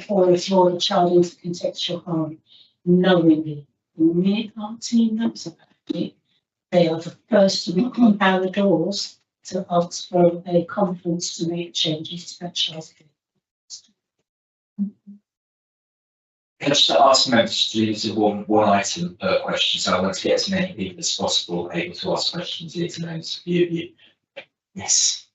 or explore the child into contextual harm knowingly. The minute our team knows about it, they are the first to knock on our doors to ask for a conference to make changes to that child's care. Can I just ask members to leave to one item per question, so I want to get as many people as possible able to ask questions here to those of you. Yes.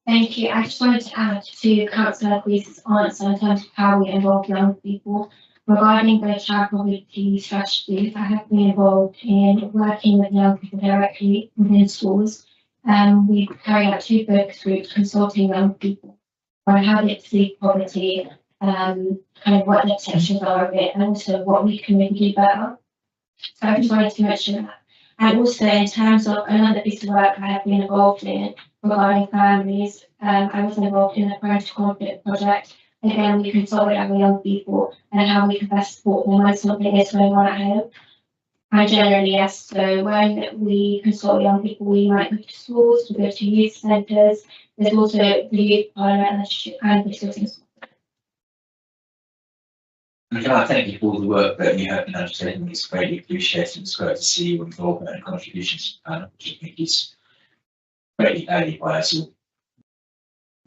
Thank you. I just wanted to add to Councillor Reese's answer in terms of how we involve young people. Regarding the child poverty strategies, I have been involved in working with young people directly within schools. We carry out 2 focus groups consulting young people on how they see poverty, kind of what the textures are of it, and also what we can really do better. So I just wanted to mention that. And also in terms of another piece of work I have been involved in regarding families, I was involved in a parental conflict project. Again, we consulted our young people and how we can best support them when something is going on at home. And generally, yes, so when we consult young people, we might go to schools, we go to youth centres. There's also the youth parliament and the citizens. And can I thank you for all the work that you have been undertaking? It's greatly appreciated. It's great to see your involvement and contributions to the panel, which I think is greatly valued by us all.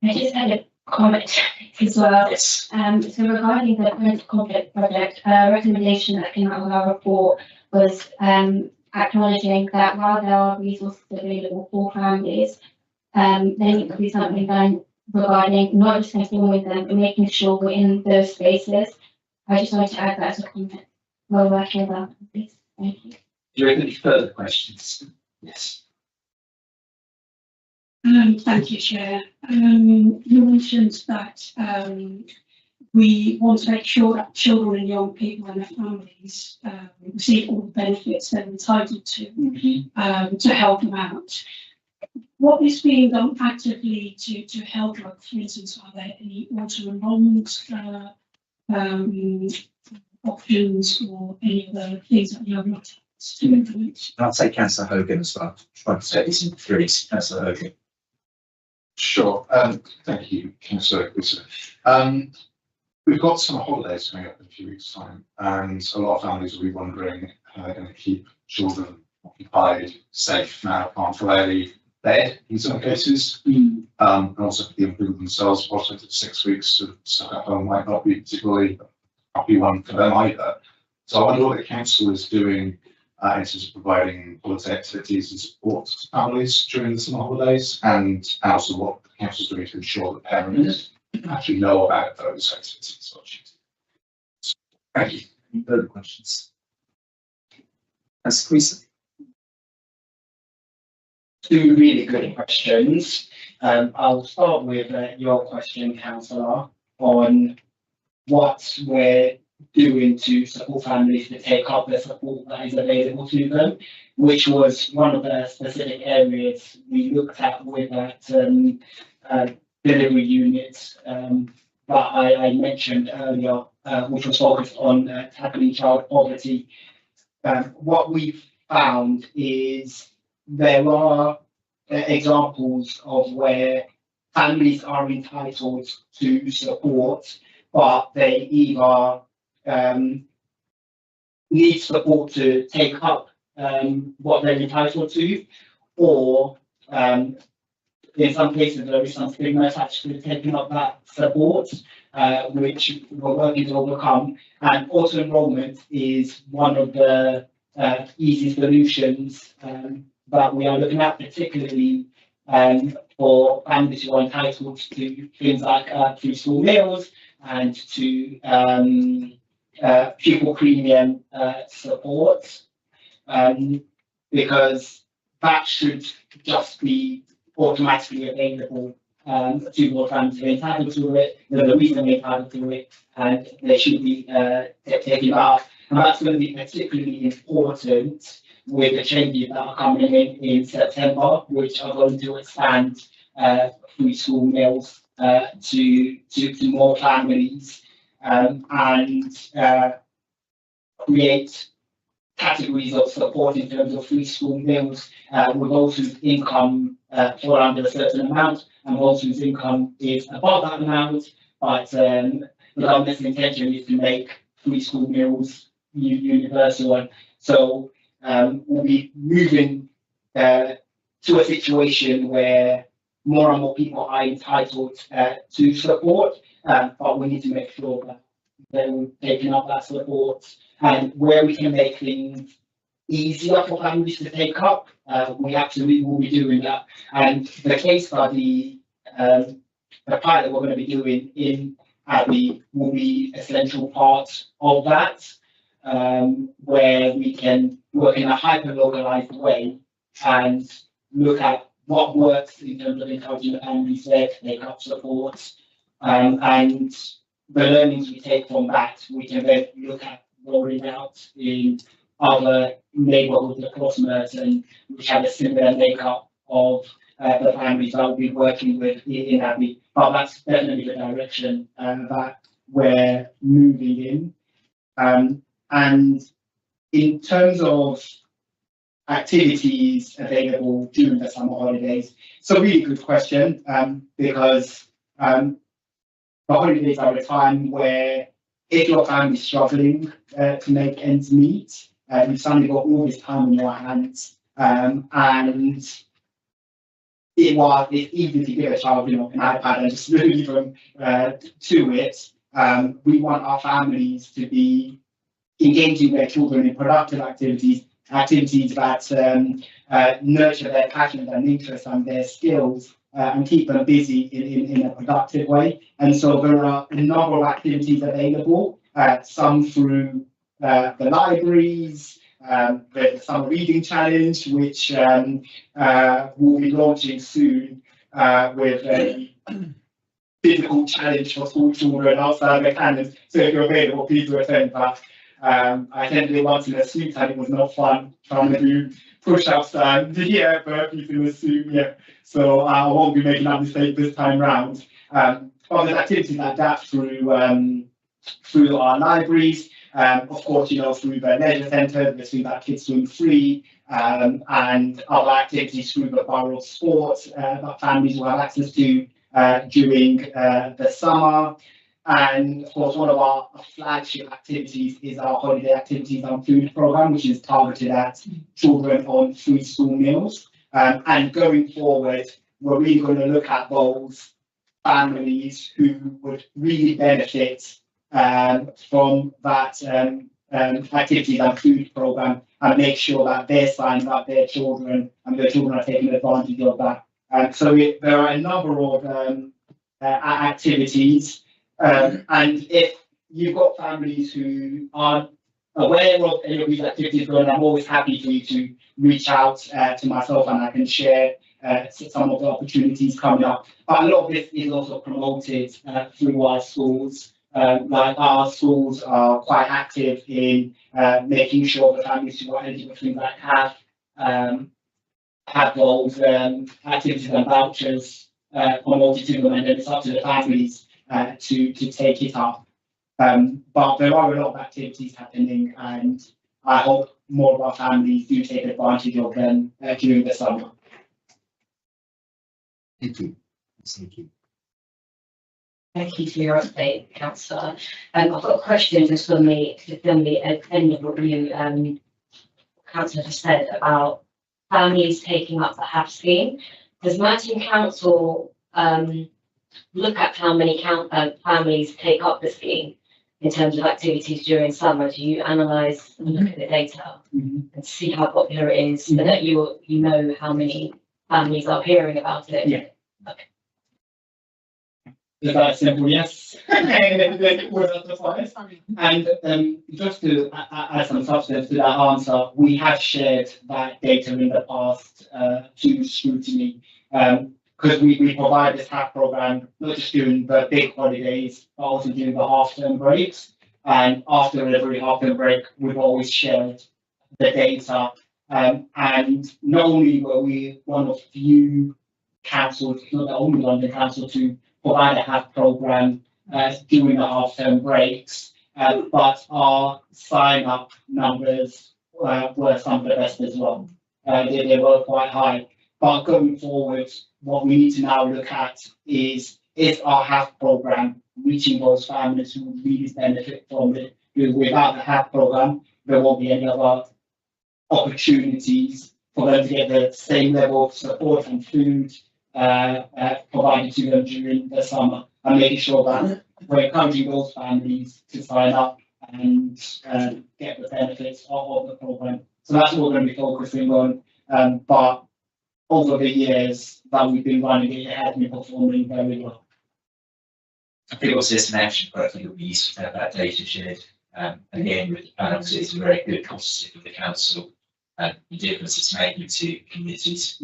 I just had a comment as well. Yes. So regarding the parental conflict project, a recommendation that came out of our report was acknowledging that while there are resources available for families, there needs to be something done regarding not just informing them, but making sure we're in those spaces. I just wanted to add that as a comment while working on that, please. Thank you. Do you have any further questions? Yes. Thank you, Chair. You mentioned that we want to make sure that children and young people and their families receive all the benefits they're entitled to help them out. What is being done actively to help them? For instance, are there any auto-enrollment options or any other things that you have looked at to implement? I'll take Councillor Hogan as well. Try to take these in threes. Councillor Hogan. Sure. Thank you, Councillor. We've got some holidays coming up in a few weeks' time, and a lot of families will be wondering how they're going to keep children occupied, safe now, comfortably bed in some cases. And also for them themselves, possibly 6 weeks of stuck at home might not be particularly a happy one for them either. So I wonder what the council is doing in terms of providing holiday activities and support to families during the summer holidays, and also what the council is doing to ensure that parents actually know about those activities. Thank you. Any further questions? That's Chris. 2 really good questions. I'll start with your question, Councillor, on what we're doing to support families to take up the support that is available to them, which was one of the specific areas we looked at with that delivery unit that I mentioned earlier, which was focused on tackling child poverty. What we've found is there are examples of where families are entitled to support, but they either need support to take up what they're entitled to, or in some cases there is some stigma attached to taking up that support, which we're working to overcome. And auto enrollment is one of the easy solutions that we are looking at, particularly for families who are entitled to things like free school meals and to pupil premium support, because that should just be automatically available to more families who are entitled to it. There's a reason they're entitled to it, and they should be taken up. And that's going to be particularly important with the changes that are coming in September, which are going to expand free school meals to more families and create categories of support in terms of free school meals with those whose income fall under a certain amount and those whose income is above that amount. But the government's intention is to make free school meals universal. And so we'll be moving to a situation where more and more people are entitled to support, but we need to make sure that they're taking up that support, and where we can make things easier for families to take up, we absolutely will be doing that. And the case study, the pilot we're going to be doing in Abbey will be a central part of that, where we can work in a hyper-localized way and look at what works in terms of encouraging the families there to take up support, and the learnings we take from that, we can then look at rolling out in other neighbourhoods across Merton, which have a similar makeup of the families that we'll be working with in Abbey. But that's definitely the direction that we're moving in. And in terms of activities available during the summer holidays, it's a really good question, because the holidays are a time where if your family's struggling to make ends meet, you've suddenly got all this time on your hands, and it's easy to give a child, an iPad and just leave them to it. We want our families to be engaging their children in productive activities that nurture their passions and interests and their skills, and keep them busy in a productive way. And so there are a number of activities available, some through the libraries. There's the Summer Reading Challenge, which will be launching soon with a physical challenge for school children outside their cannons. So if you're available, please do attend that. I attended it once in a suit and it was not fun trying to do push-ups and burpees in a suit. So I won't be making that mistake this time round. But there's activities like that through our libraries. Of course, through the leisure centre, there's things like Kids Swim Free, and other activities through the borough sports that families will have access to during the summer. And of course, one of our flagship activities is our holiday activities and food programme, which is targeted at children on free school meals. And going forward, we're really going to look at those families who would really benefit from that activities and food programme, and make sure that they're signing up their children and their children are taking advantage of that. So there are a number of activities. And if you've got families who aren't aware of any of these activities going, I'm always happy for you to reach out to myself, and I can share some of the opportunities coming up. But a lot of this is also promoted through our schools. Like our schools are quite active in making sure the families who are eligible for things like have those activities and vouchers promoted to them, and then it's up to the families to take it up. But there are a lot of activities happening, and I hope more of our families do take advantage of them during the summer. Thank you. Thank you. Thank you for your update, councillor. I've got a question just on the end of what you councillor just said about families taking up the HAP scheme. Does Merton Council look at how many families take up the scheme in terms of activities during summer? Do you analyse and look at the data and see how popular it is, so that you know how many families are hearing about it? Yeah. Okay. Is that simple? Yes. And just to add some substance to that answer, we have shared that data in the past to scrutiny, because we provide this HAP program not just during the big holidays, but also during the half-term breaks. And after every half-term break, we've always shared the data. And not only were we one of few councils, not the only London council, to provide a HAP program during the half-term breaks, but our sign-up numbers were some of the best as well. They were quite high. But going forward, what we need to now look at is our HAP program reaching those families who really benefit from it? Because without the HAP program, there won't be any other opportunities for them to get the same level of support and food provided to them during the summer, and making sure that we're encouraging those families to sign up and get the benefits of the program. So that's what we're going to be focusing on. But over the years that we've been running it, it has been performing very well. I think also it's an action, but I think it would be useful to have that data shared. Again, with the panel, so it's a very good concept for the council, and the difference it's making to communities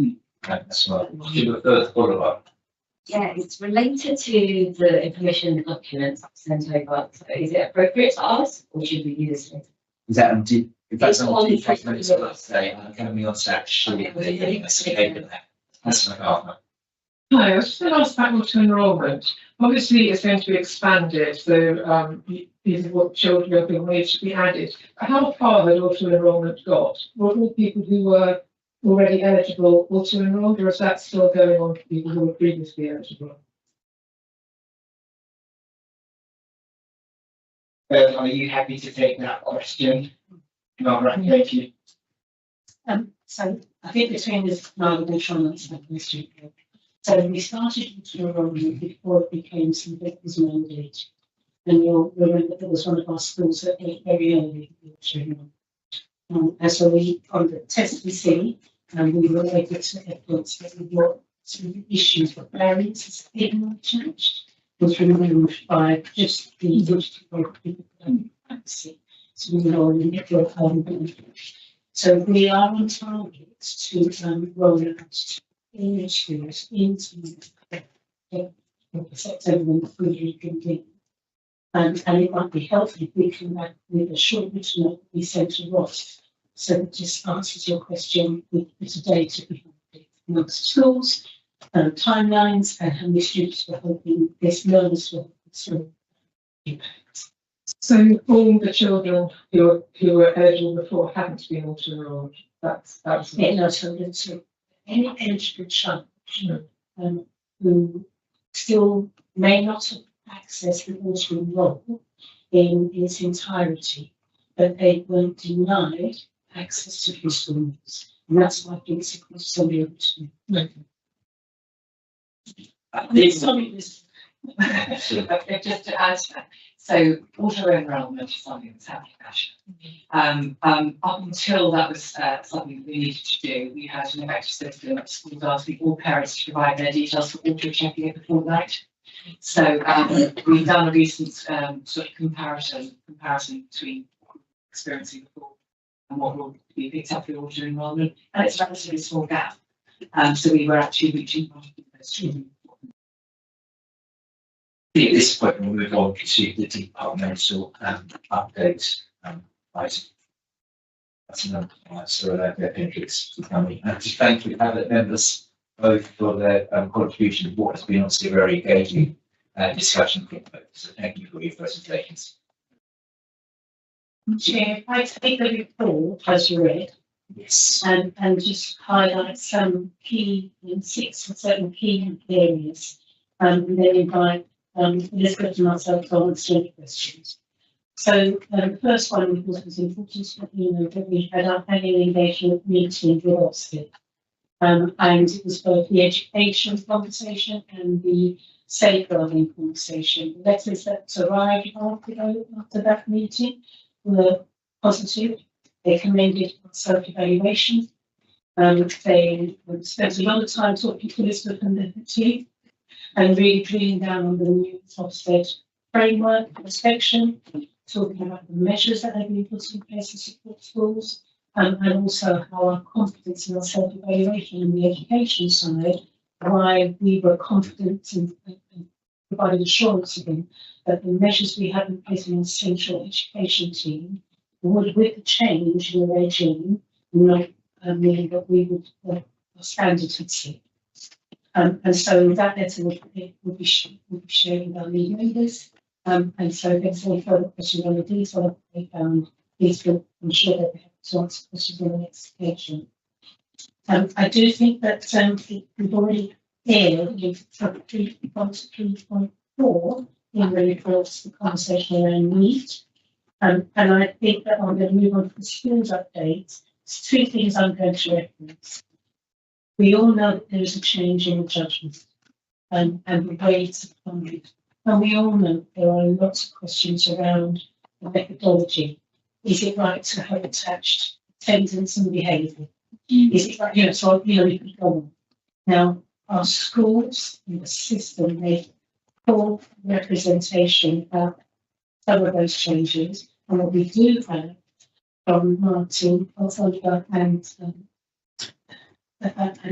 as well. Give a further follow up. Yeah, it's related to the information documents sent over. So is it appropriate to ask, or should we use it? Is that on deep? If that's It's on on deep, the say, I'm coming on to actually that's my partner. Hi, I was just going to ask about auto enrolment. Obviously, it's going to be expanded, so these are what children are being made to be added. How far had auto enrolment got? Were all people who were already eligible auto enrolled, or is that still going on for people who were previously eligible? Are you happy to take that question? No, right, thank you. So I think between this enrolment and this report. So we started to enrolment before it became something that was mandated. And you'll remember there was one of our schools that very early to enroll. And so we, on the test we see, and we were able to evidence that we got some issues with variances in the church was removed by just the digital privacy. So we know so we are on target to roll out in schools into September and it might be helpful if we come back with a short written note we sent to Ross. So it just answers your question with the data amongst schools, timelines, and how many students we're hoping this learners will impact. So all the children who were eligible before haven't been auto enrolled. That's Yeah, no, so any eligible child who still may not have access to auto enroll in its entirety, but they weren't denied access to preschool. And that's why I think it's across so many Just to add to that, so auto enrolment is something that's happening nationally. Up until that was something we needed to do, we had an effective system at schools asking all parents to provide their details for auto checking every fortnight. So we've done a recent sort of comparison between experiencing before and what will be picked up for auto enrolment, and it's a relatively small gap. So we were actually reaching those children. At this point, we'll move on to the departmental update. That's another so their interest to coming. And to thank you, other members, both for their contribution to what has been obviously a very engaging discussion. So thank you for your presentations. Chair, I take the report as read Yes. and just highlight some key, 6 or 7 key areas. And then invite Elizabeth and myself to answer any questions. So the first one, of course, was important to let you know that we had our annual engagement meeting with Oxford. And it was both the education conversation and the safeguarding conversation. The letters that arrived after that meeting were positive. They commended our self-evaluation. They spent a lot of time talking to Elizabeth and the team and really drilling down on the new Ofsted framework inspection, talking about the measures that have been put in place to support schools, and also how our confidence in our self-evaluation and the education side, why we were confident and provided assurance to them that the measures we have in place in our central education team would, with the change in the regime, not mean that we would our standards would see. And so that letter would be shared with our lead members. And so if there's any further questions on the detail they found, please feel, I'm sure they'll be happy to answer questions on the next occasion. I do think that we've already aired in 3.4 in the reports the conversation around need. And I think that I'm going to move on to the schools update. There's 2 things I'm going to reference. We all know that there is a change in the judgment and the way it's applied. And we all know there are lots of questions around the methodology. Is it right to have attached attendance and behaviour? Is it right, so we could go on. Now, our schools and the system make full representation about some of those changes. And what we do have from Martin, Oliver and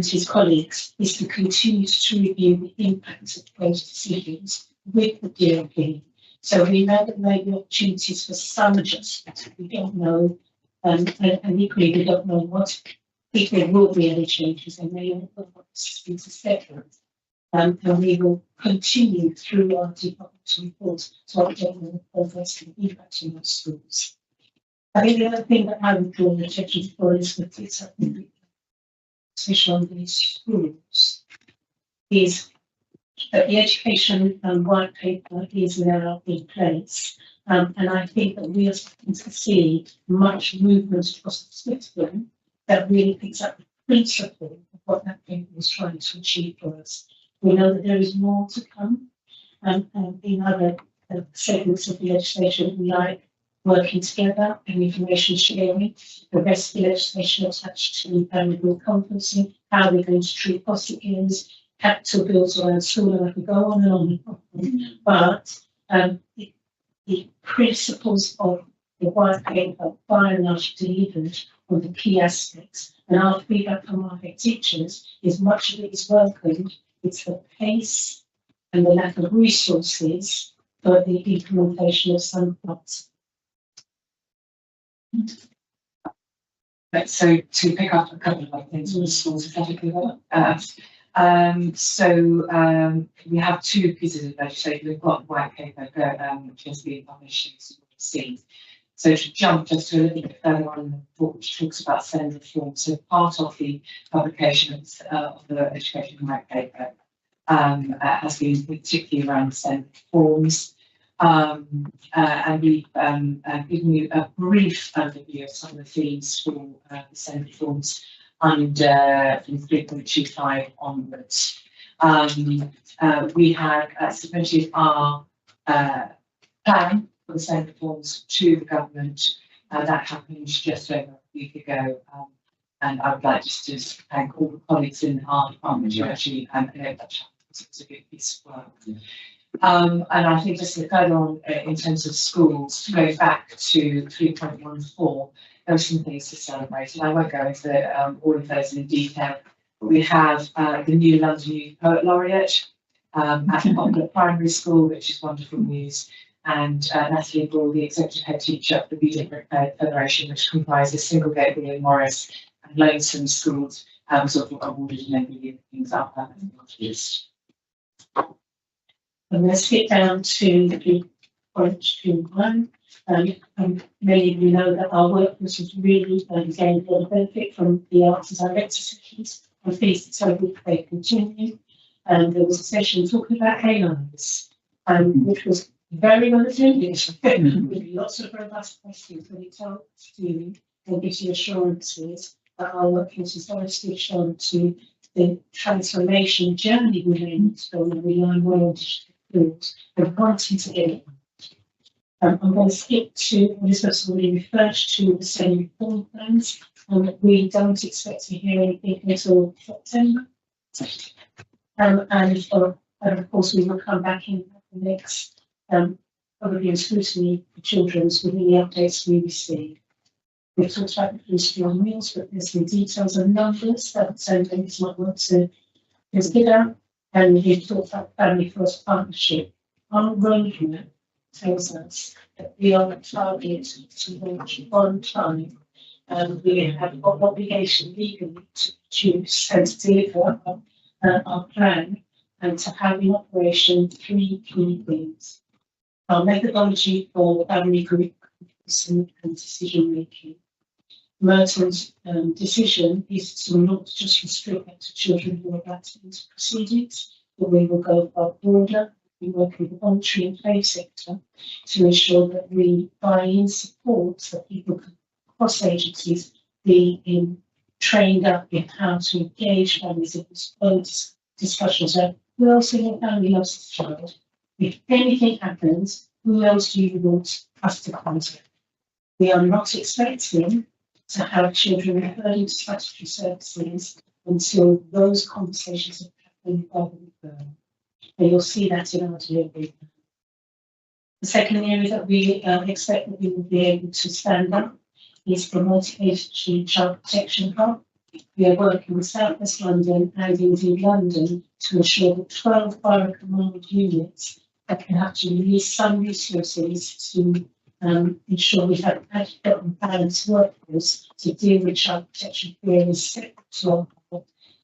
his colleagues is to continue to review the impacts of those decisions with the DLP. So we know that there may be opportunities for some adjustments. We don't know, and equally we don't know what, if there will be any changes, and they may not systems, etc. And we will continue through our departmental reports to update on the progress and impact in our schools. I think the other thing that I would draw attention for is that it's a position on these schools is that the education white paper is now in place. And I think that we are starting to see much movement across the spectrum that really picks up the principle of what that paper was trying to achieve for us. We know that there is more to come in other segments of the legislation, like working together and information sharing, the rest of the legislation attached to real conferencing, how we're going to treat prosecutors, capital bills around school, and I could go on and on. But the principles of the white paper by and large delivered on the key aspects. And our feedback from our head teachers is much of it is welcomed. It's the pace and the lack of resources for the implementation of some parts. So to pick up a couple of other things on the schools, if that okay. We have 2 pieces of legislation. We've got the white paper which has been published, as you've seen. So to jump just to a little bit further on in the report, which talks about SEND reform. So part of the publication of the education white paper has been particularly around SEND reforms. And we've given you a brief overview of some of the themes for the SEND reforms under from 3.25 onwards. We have submitted our plan for the SEND reforms to the government. That happened just over a week ago. And I would like just to thank all the colleagues in our department who actually enabled that. It's a good piece of work. And I think just to further on in terms of schools, to go back to 3.14, there are some things to celebrate, and I won't go into all of those in detail. But we have the new London Youth Poet Laureate, at a popular primary school, which is wonderful news. And Natalie Ball, the executive head teacher at the Reading Federation, which comprises Single Gateway and Morris and Lonesome schools, sort of awarded and every things up that is. I'm going to skip down to the point 2.1. Many of you know that our workforce has really gained a lot of benefit from the arts and director sessions. I'm pleased to tell you that they continue. And there was a session talking about A-lines, which was very well attended, with lots of robust questions, but it helps to give you assurances that our workforce is very switched on to the transformation journey we need to go and rely more on digital tools and wanting to get it. I'm going to skip to Elizabeth's already referred to the same reform plans, and we don't expect to hear anything until September. And of course, we will come back in the next probably in scrutiny for children's with any updates we receive. We've talked about the policy on wheels, but there's some details and numbers that members might want to just get out. And we've talked about Family First Partnership. Our roadmap tells us that we are on target to launch on time. And we have an obligation legally to produce and to deliver our plan and to have in operation 3 key things. Our methodology for family group and decision making. Merton's decision is to not just restrict that to children who are about to enter proceedings, but we will go far broader. We work with the voluntary and play sector to ensure that we buy in support so people can cross agencies be trained up in how to engage families in this discussions. So who else in your family loves this child? If anything happens, who else do you want us to contact? We are not expecting to have children referred into statutory services until those conversations have happened by the referral. And you'll see that in our delivery. The second area that we expect that we will be able to stand up is the multi-agency child protection hub. We are working with South West London and indeed London to ensure that 12 borough command units that can actually release some resources to ensure we have adequate and balanced workforce to deal with child protection queries separate to our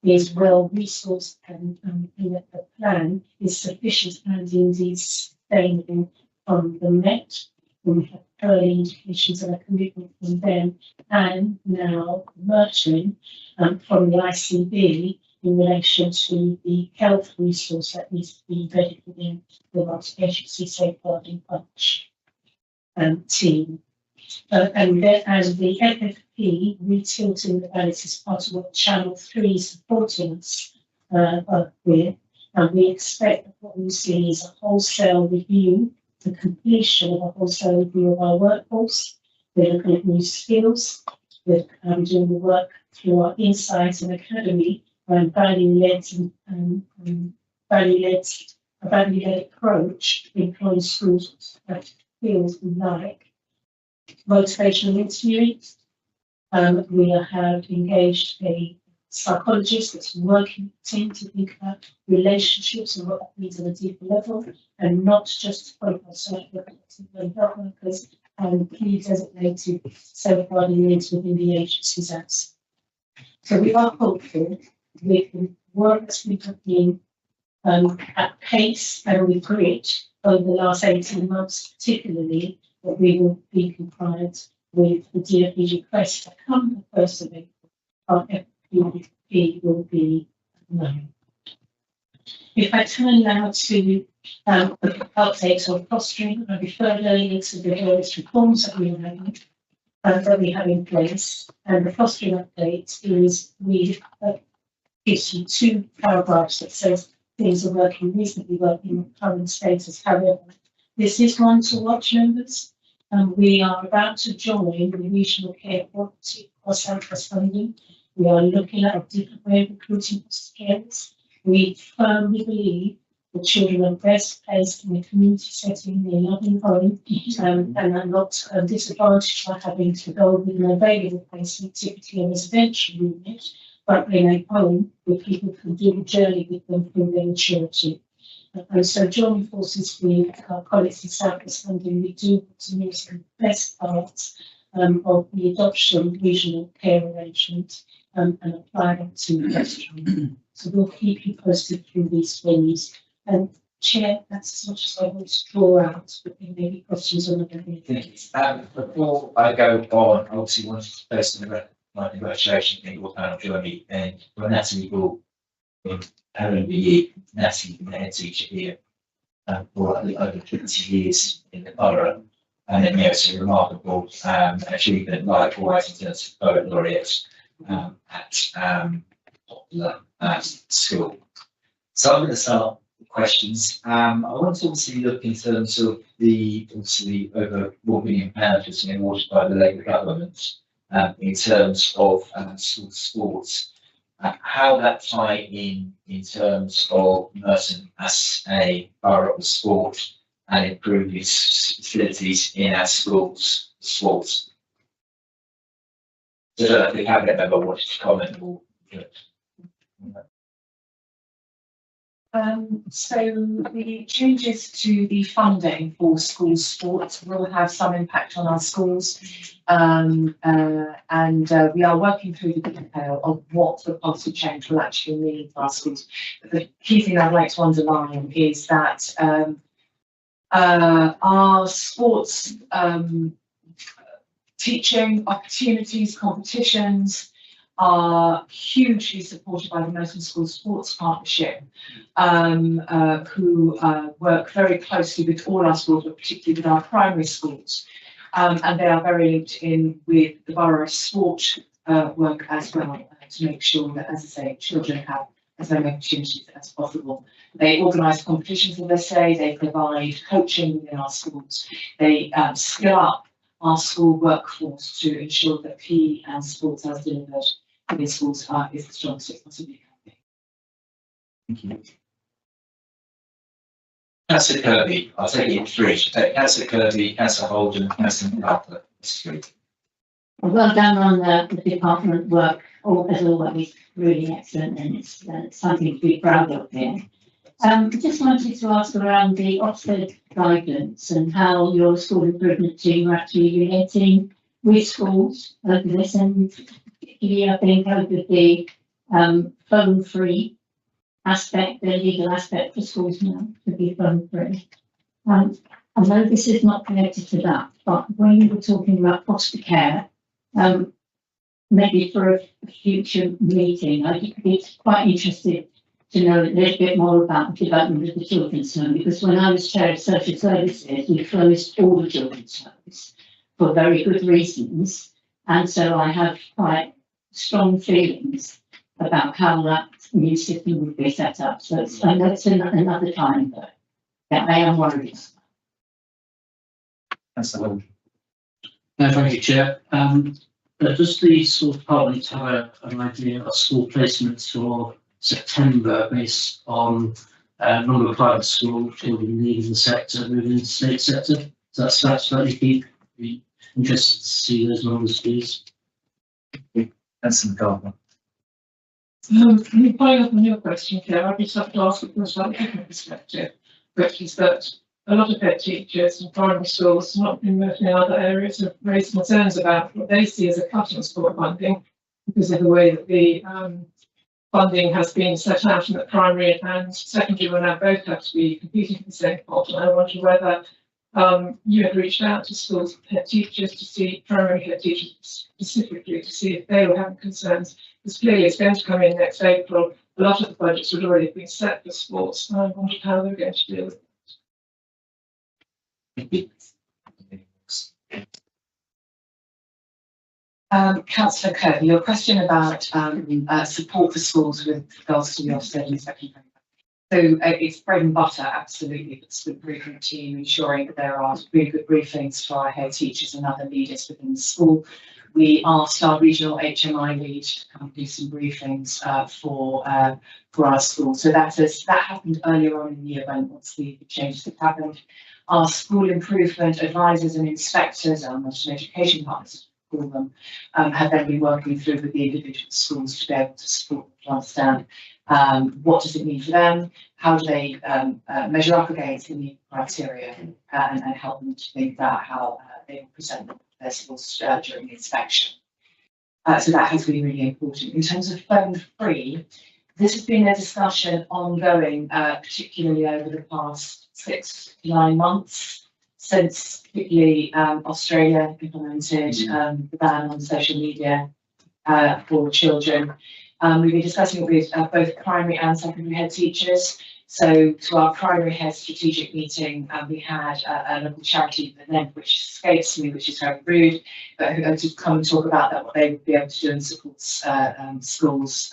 is well resourced and that the plan is sufficient and indeed sustainable from the Met. We have early indications of a commitment from them and now emerging from the ICB in relation to the health resource that needs to be embedded within the multi-agency safeguarding partnership team. And the FFP retilting the balance is part of what Channel 3 is supporting us with. And we expect that what we see is a wholesale review, the completion of a wholesale review of our workforce. We're looking at new skills. We're doing the work through our Insights and Academy around value-led approach, employing schools that skills we like. Motivational interviewing. We have engaged a psychologist that's working with the team to think about relationships and what that means on a deeper level, and not just focus on health workers and key designated safeguarding needs within the agency's apps. So we are hopeful with the work that's been happening at pace and with grit over the last 18 months, particularly, that we will be compliant with the DfE request to come the 1st of April. Our FPP will be known. If I turn now to updates on fostering, I referred earlier to the various reforms that we have in place, and the fostering update is gives you 2 paragraphs that says things are working reasonably well in the current status. However, this is one to watch, members. We are about to join the regional care quality or Southwest funding. We are looking at a different way of recruiting foster carers. We firmly believe that children are best placed in a community setting, in a loving home, and are not disadvantaged by having to go with an available placement, typically a residential unit, but in a home where people can do the journey with them through their maturity. And so joining forces with our colleagues in South West London, we do want to use the best parts of the adoption regional care arrangement and apply them to the restaurant. So we'll keep you posted through these things. And Chair, that's as much as I want to draw out, but there may be questions on the Before I go on, I obviously wanted to place my congratulations in your panel journey, and for Natalie will having the Natalie, the head teacher here, for over 20 years in the borough, and then it's a remarkable achievement, likewise in terms of poet laureates at popular school. So I'm going to start with questions. I want to obviously look in terms of the obviously over £1 million has been awarded by the Labour government in terms of school sports. How that tie in terms of Merton as a borough of sport and improve its facilities in our schools, sports. So I don't know if the cabinet member wanted to comment or. So the changes to the funding for school sports will have some impact on our schools. And we are working through the detail of what the policy change will actually mean for our schools. But the key thing I'd like to underline is that our sports teaching opportunities, competitions, are hugely supported by the Merton School Sports Partnership, who work very closely with all our schools, but particularly with our primary schools. And they are very linked in with the borough sport work as well, to make sure that, as I say, children have as many opportunities as possible. They organise competitions, as I say, they provide coaching within our schools, they skill up our school workforce to ensure that PE and sports as delivered in schools is the strongest it possibly can be. Thank you. Councillor Kirby, I'll take it in three. Councillor Kirby, Councillor Holden, Councillor Butler. Well done on the department work, as always, really excellent, and it's something to be proud of here. I just wanted to ask around the Ofsted guidance and how your school improvement team are actually relating with schools over this, and particularly I think over the phone-free aspect, the legal aspect for schools now to be phone-free. I know this is not connected to that, but when you were talking about foster care, maybe for a future meeting, I'd be quite interested to know a little bit more about the development of the children's home, because when I was chair of social services, we closed all the children's homes for very good reasons, and so I have quite strong feelings about how that new system would be set up. So I know it's another time, but yeah, I am worried. Councillor Thank you, Chair. Does the school department have an idea of school placements for September based on number of private school children leaving the sector, moving into the state sector? That's slightly deep. Be interested to see those numbers, please. Councillor Gardner. Following up on your question, Claire, I'd just have to ask it from a slightly different perspective, which is that a lot of head teachers in primary schools, not in many other areas, have raised concerns about what they see as a cut in sport funding because of the way that the funding has been set out, and that primary and secondary will now both have to be competing for the same pot. And I wonder whether you had reached out to schools head teachers to see, primary head teachers specifically, to see if they were having concerns. Because clearly it's going to come in next April. A lot of the budgets had already been set for sports, and I wondered how they were going to deal with it. Councillor Kirby, your question about support for schools with regards to the Ofsted and secondary. So it's bread and butter, absolutely, for the school briefing team, ensuring that there are really good briefings for our head teachers and other leaders within the school. We asked our regional HMI lead to come do some briefings for our school. So that happened earlier on in the year when once the changes have happened. Our school improvement advisors and inspectors, our national education partners, call them, have then been working through with the individual schools to be able to support them to understand What does it mean for them? How do they measure up against the new criteria and help them to think about how they will present their skills during the inspection. So that has been really important. In terms of phone free, this has been a discussion ongoing, particularly over the past 6 to 9 months, since particularly Australia implemented the ban on social media for children. We've been discussing it with both primary and secondary head teachers. So to our primary head strategic meeting, we had a local charity event, which escapes me, which is very rude, but who to come and talk about that, what they would be able to do and support schools,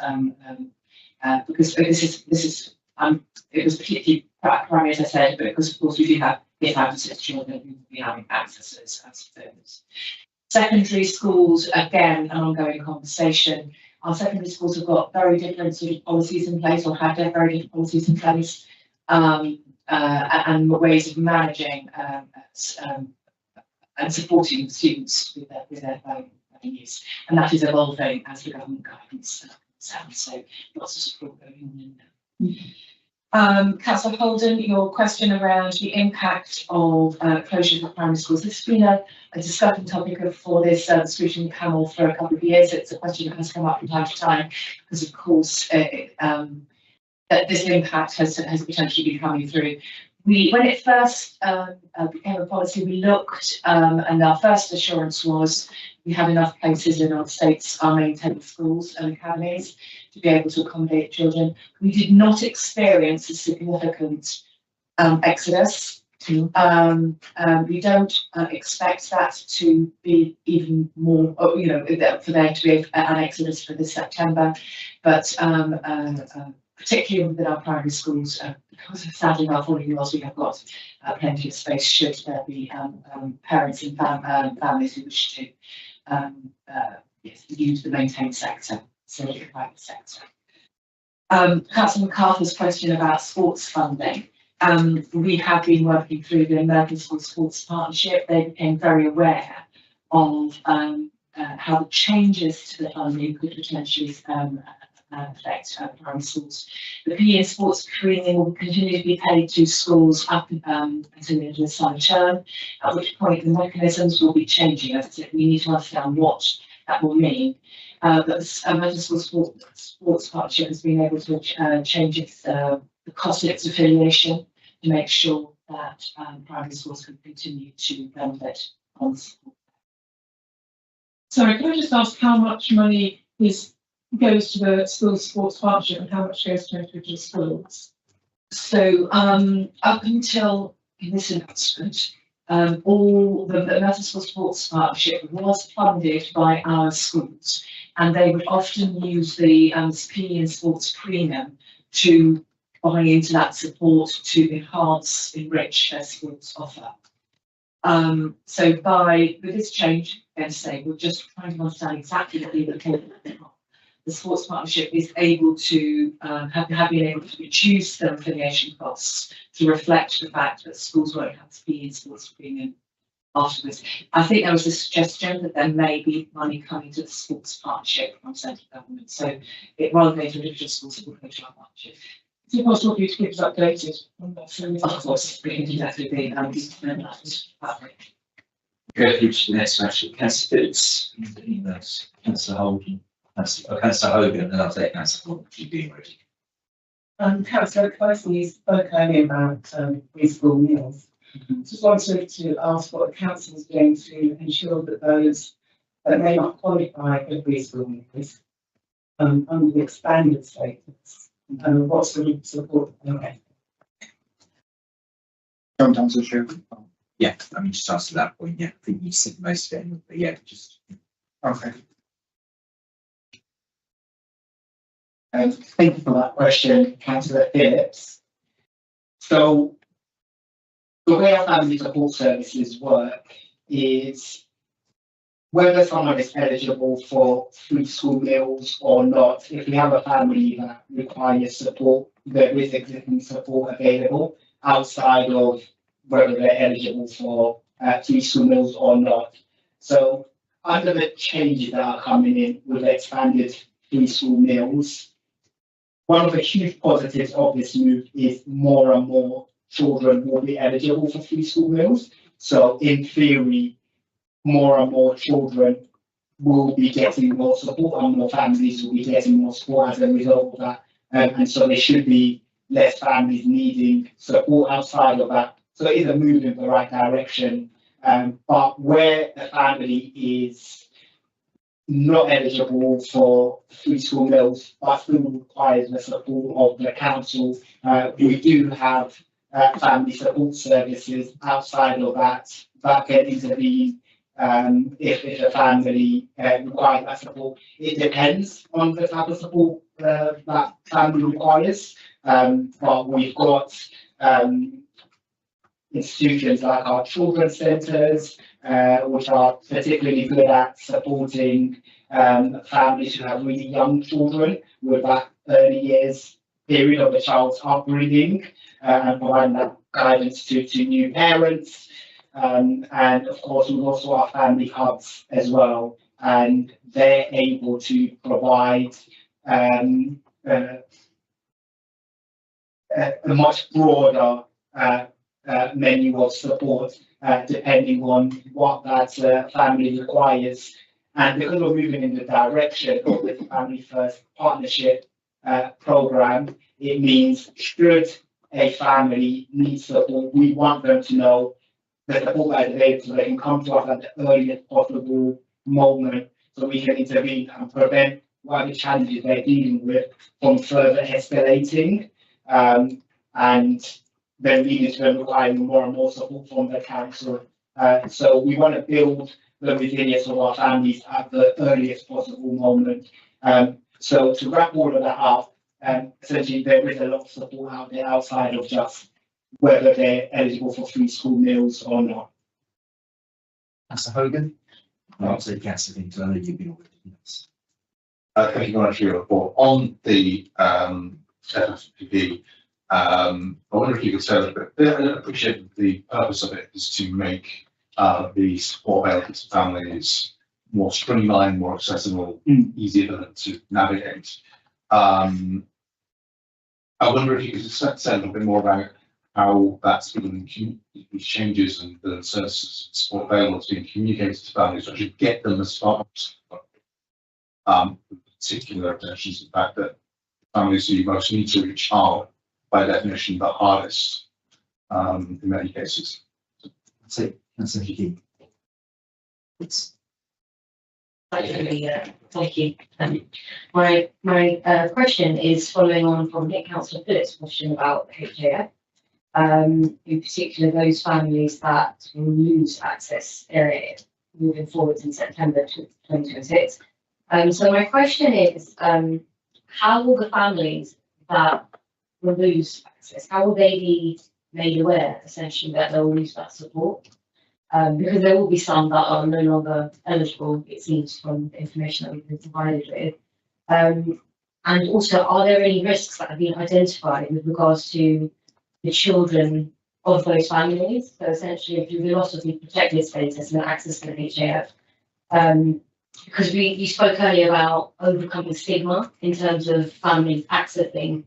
because it was particularly primary, as I said, but because of course we do have 5 to 6 children who will be having access as those. Secondary schools, again, an ongoing conversation. Our secondary schools have got very different sort of policies in place, or have very different policies in place, and ways of managing and supporting students with their phone use. And that is evolving as the government guidance sounds. So lots of support going on in there. Councillor Holden, your question around the impact of closures of primary schools. This has been a discussion topic for this scrutiny panel for a couple of years. It's a question that has come up from time to time because, of course, that this impact has potentially been coming through. When it first became a policy, we looked, and our first assurance was we had enough places in our our maintained schools and academies to be able to accommodate children. We did not experience a significant exodus. We don't expect that to be even more, for there to be an exodus for this September, but particularly within our primary schools, because of sadly our falling laws, we have got plenty of space should there be parents and families who wish to use the maintained sector, so the private sector. Councillor MacArthur's question about sports funding. We have been working through the American School Sports Partnership. They became very aware of how the changes to the funding could potentially affect primary schools. The PE and sports premium will continue to be paid to schools up until the end of the summer term, at which point the mechanisms will be changing. As I said, we need to understand what that will mean. But the American School Sports Partnership has been able to change the cost of its affiliation to make sure that primary schools can continue to benefit from support. Sorry, can I just ask how much money goes to the school sports partnership and how much goes to individual schools? So up until this announcement, all the American School Sports Partnership was funded by our schools, and they would often use the PE and sports premium to buy into that support to enrich their schools offer. So with this change, we're just trying to understand exactly what the sports partnership is able to have been able to reduce their affiliation costs to reflect the fact that schools won't have to be in sports premium afterwards. I think there was a suggestion that there may be money coming to the sports partnership from central government. So rather than to individual schools, it will go to our partnership. Is it possible for you to keep us updated on that? Of course, we can do that through the fabric. Go through to the next question. Councillor Phillips, emails. Councillor Holden. Councillor Hogan, and I'll take Councillor Holden if you've been ready. Councillor Closely, you spoke earlier about preschool meals. Just wanted to ask what the council is doing to ensure that those that may not qualify for preschool meals under the expanded status, what sort of support they get. Councillor Chairman. Yeah, I mean, just answer that point. Yeah, I think you said most of it, but yeah, just. Okay. Thank you for that question, Councillor Phillips. So the way our family support services work is whether someone is eligible for free school meals or not. If we have a family that requires support, there is existing support available outside of whether they're eligible for free school meals or not. So under the changes that are coming in with expanded free school meals, one of the huge positives of this move is more and more children will be eligible for free school meals. So in theory, more and more children will be getting more support and more families will be getting more support as a result of that. And so there should be less families needing support outside of that. So it is a move in the right direction. But where a family is not eligible for free school meals, but still requires the support of the council, we do have family support services outside of that can intervene if a family requires that support. It depends on the type of support that family requires, but we've got institutions like our children's centres, which are particularly good at supporting families who have really young children with that early years period of a child's upbringing, and providing that guidance to new parents. And of course, we've also our family hubs as well, and they're able to provide a much broader menu of support depending on what that family requires. And because we're moving in the direction of the Family First Partnership program, it means should a family need support, we want them to know the support that is available so they can come to us at the earliest possible moment so we can intervene and prevent what the challenges they're dealing with from further escalating. And then leading to them requiring more and more support from the council. So we want to build the resilience of our families at the earliest possible moment. So to wrap all of that up, essentially there is a lot of support out there outside of just whether they're eligible for free school meals or not. Councillor Hogan? I'll say yes, I think you've been already. Yes. Thank you very much for your report. On the FFPP, I wonder if you could say a little bit, I appreciate the purpose of it is to make the support available to families more streamlined, more accessible, easier for them to navigate. I wonder if you could say a little bit more about how that's been, these changes and the services support available is being communicated to families, so to get them as far as particular attention to the fact that families who most need to reach are, by definition, the hardest in many cases. That's it. That's it. It's Thank you. My question is following on from Nick Councillor Phillips' question about HAF. In particular, those families that will lose access moving forward in September 2026. So my question is, how will the families that will lose access, how will they be made aware, essentially, that they'll lose that support? Because there will be some that are no longer eligible, it seems, from the information that we've been provided with. And also, are there any risks that have been identified with regards to the children of those families? So essentially, if you loss of the protected status and access to the HAF, because you spoke earlier about overcoming stigma in terms of families accessing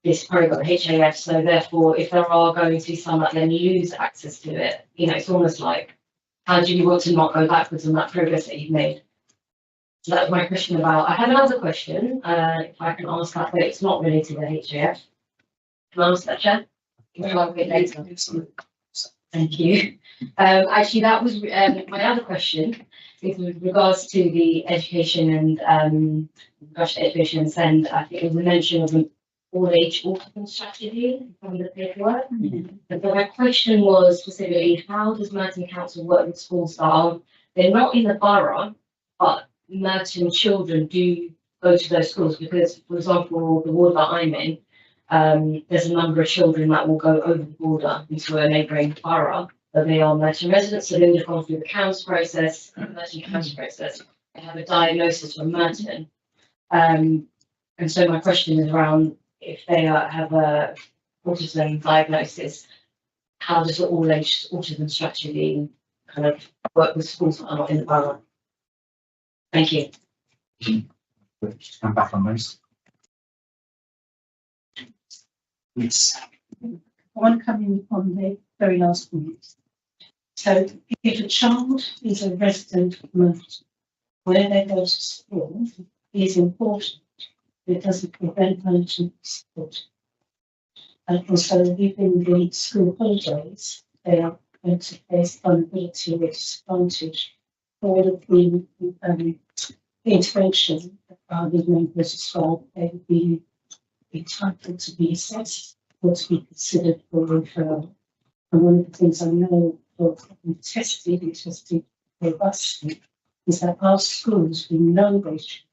this program, HAF. So therefore, if there are going to be some that then lose access to it, it's almost like, how do you want to not go backwards on that progress that you've made? So that's my question about. I have another question, if I can ask that, but it's not related to the HAF. Can I ask that, Chair? Later. Thank you. Actually, that was my other question with regards to the education and education and send. I think it was a mention of an all-age autism strategy from the paperwork. But my question was specifically, how does Merton Council work with schools that are, they're not in the borough, but Merton children do go to those schools? Because, for example, the ward that I'm in, there's a number of children that will go over the border into a neighbouring borough, but they are Merton residents, so they would have gone through the CAMS process, the Merton CAMS process, they have a diagnosis from Merton. And so my question is around, if they have a autism diagnosis, how does the all-age autism strategy kind of work with schools that are not in the borough? Thank you. Come back on those. Yes. I want to come in on the very last point. So if a child is a resident of Merton, where they go to school is important. It doesn't prevent Merton support. And so within the school holidays, they are going to face vulnerability or disadvantage for all of the intervention that the members as well. They would be entitled to be assessed or to be considered for referral. And one of the things I know we've tested robustly is that our schools, we know those children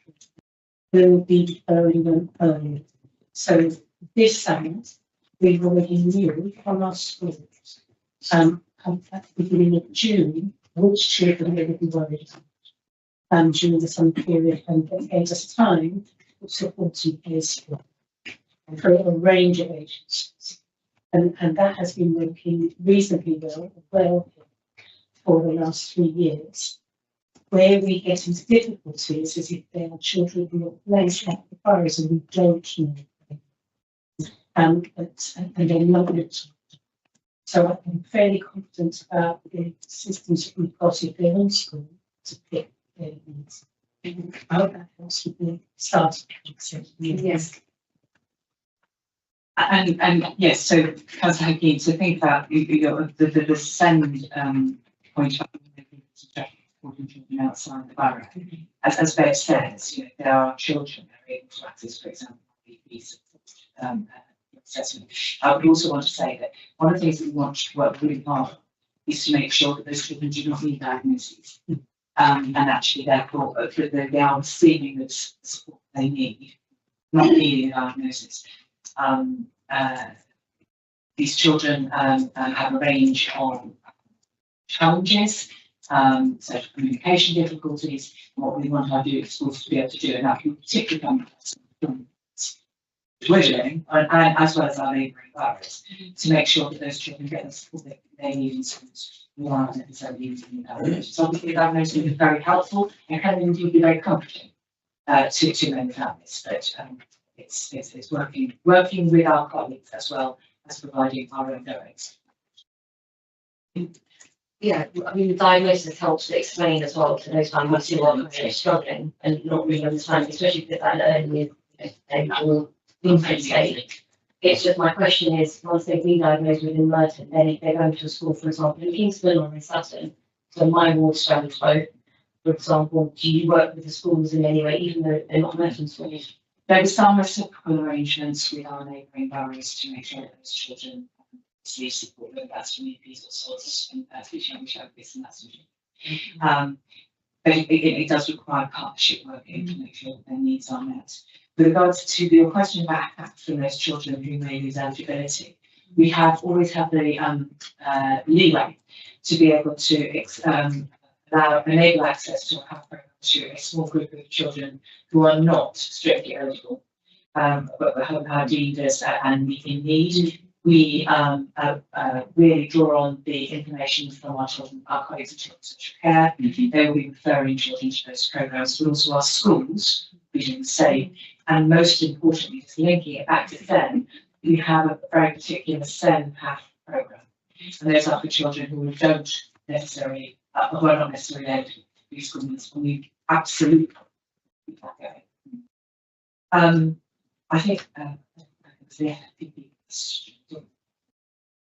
will be referring them early. So this summer, we already knew from our schools, at the beginning of June, which children they would be worried about during the summer period, and it gave us time to support in place for a range of agencies. And that has been working reasonably well for the last 3 years. Where we get into difficulties is if there are children who are placed at the boroughs and we don't know. And they're not looked at. So I'm fairly confident about the systems that we've got in their own school to pick their needs. I hope that helps with the start. Yes. And yes, so Councillor Hakeem, to think about the send point outside the borough, as Bev says, there are children that are able to access, for example, these assessment. I would also want to say that one of the things that we want to work really hard on is to make sure that those children do not need diagnoses, and actually therefore they are receiving the support they need, not needing a diagnosis. These children have a range of challenges, such as communication difficulties, and what we want our schools to be able to do, and that can particularly come from we're doing, and as well as our neighbouring boroughs, to make sure that those children get the support that they need in schools without necessarily using diagnosis. So obviously, diagnosis is very helpful and can indeed be very comforting to many families, but it's working with our colleagues as well as providing our own direction. Yeah, I mean, the diagnosis helps to explain as well to those families who are struggling and not really understanding, especially if that early infant stage. It's just my question is, once they've been diagnosed with Merton, then if they're going to a school, for example, in Kingston or in Sutton, so my ward straddles both, for example, do you work with the schools in any way, even though they're not Merton schools? There are some reciprocal arrangements with our neighbouring boroughs to make sure that those children receive support, whether that's from EPs or sources, and speech language therapists and that sort of thing. But it does require partnership working to make sure that their needs are met. With regards to your question about from those children who may lose eligibility, we have always had the leeway to be able to enable access to a health program to a small group of children who are not strictly eligible, but who are deemed as and in need. We really draw on the information from our children, our colleagues in children's social care. They will be referring children to those programs, but also our schools, we do the same. And most importantly, just linking it back to SEN, we have a very particular SEN path program. And those are for children who don't necessarily, who are not necessarily eligible for these schools, and we absolutely keep that going. I think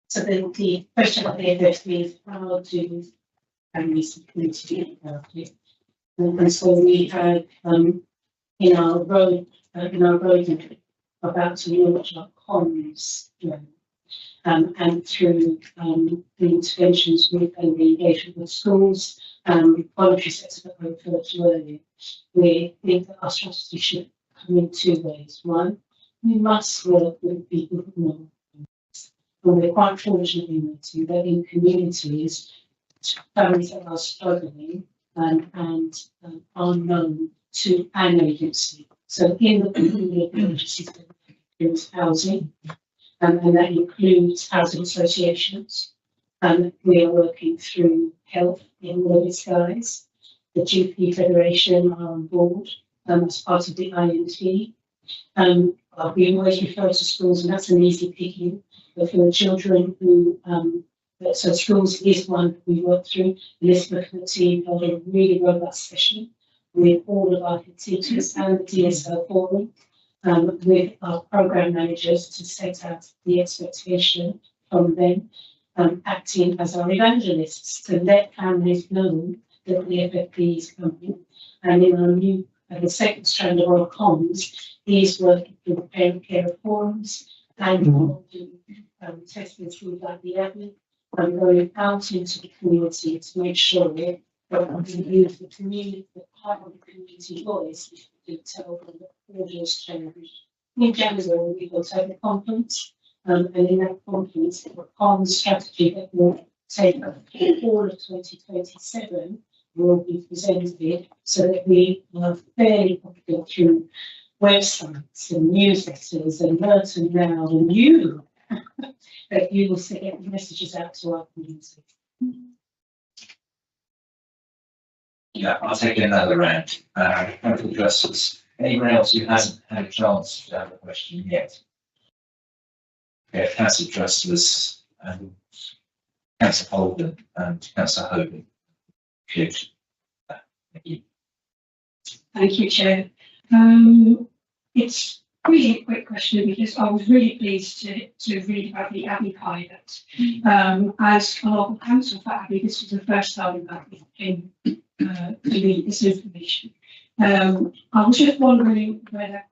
so then the question at the end of me is how do families community about it? And so we had in our road about to launch our comms, and through the interventions with and the engagement with schools and voluntary sector that we referred to earlier, we think that our strategy should come in 2 ways. One, we must work with people who know. And we're quite fortunate that in communities, families that are struggling and are known to an agency. So in the community agencies, that includes housing, and that includes housing associations. And we are working through health in all of its guise. The GP Federation are on board as part of the INT. we always refer to schools, and that's an easy picking. But for the children who, so schools is one we work through. Elizabeth and the team held a really robust session with all of our teachers and the DSL forum, with our program managers to set out the expectation from them, acting as our evangelists to let families know that the FFP is coming. And in our new, the second strand of our comms is working through the parent care forums and doing testing through like the admin and going out into the community to make sure that we use the community, the part of the community voice to tell them that orders change. In January, we will take a conference, and in that conference, the comms strategy that will take all of 2027 will be presented so that we are fairly confident through websites and newsletters and Merton Now and you that you will get the messages out to our community. Yeah, I'll take another round. Council Justice. Anyone else who hasn't had a chance to have a question yet? Okay, Council Justice and Councillor Holden and Councillor Hogan. Good. Thank you. Thank you, Chair. It's really a quick question because I was really pleased to read about the Abbey pilot. As a local council for Abbey, this was the first time that we came to read this information. I was just wondering whether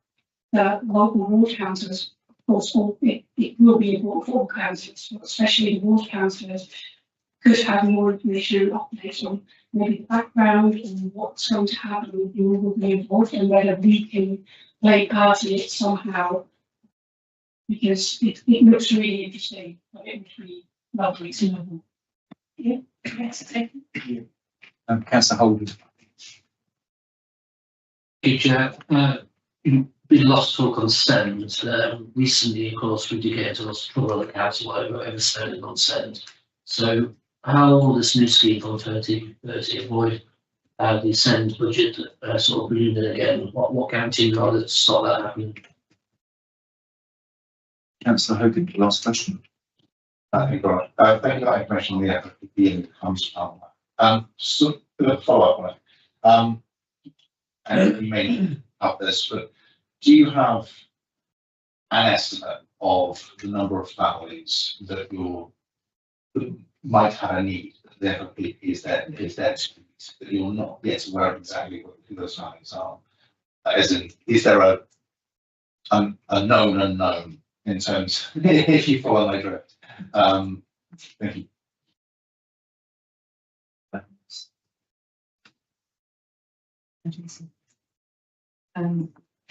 the local ward councillors, of course, it will be important for all councillors, especially the ward councillors, could have more information and updates on maybe the background and what's going to happen with you will be involved and whether we can play part in it somehow, because it looks really interesting, but it would be lovely to know. Yeah, yes, thank you. Councillor Holden. Chair, been lost talk on SEND. Recently, of course, we did get into lots of trouble on the council over spending on SEND. So how will this new scheme for 2030 avoid the SEND budget sort of ballooning again? What guarantees are there to stop that happening? Councillor Hogan, last question. Thank you for that information on the FFP and comes from so a follow-up on it. And you may have this, but do you have an estimate of the number of families that might have a need? Therefore, is there that you're not yet aware of exactly who those families are? As in, is there a known unknown in terms, if you follow my drift? Thank you.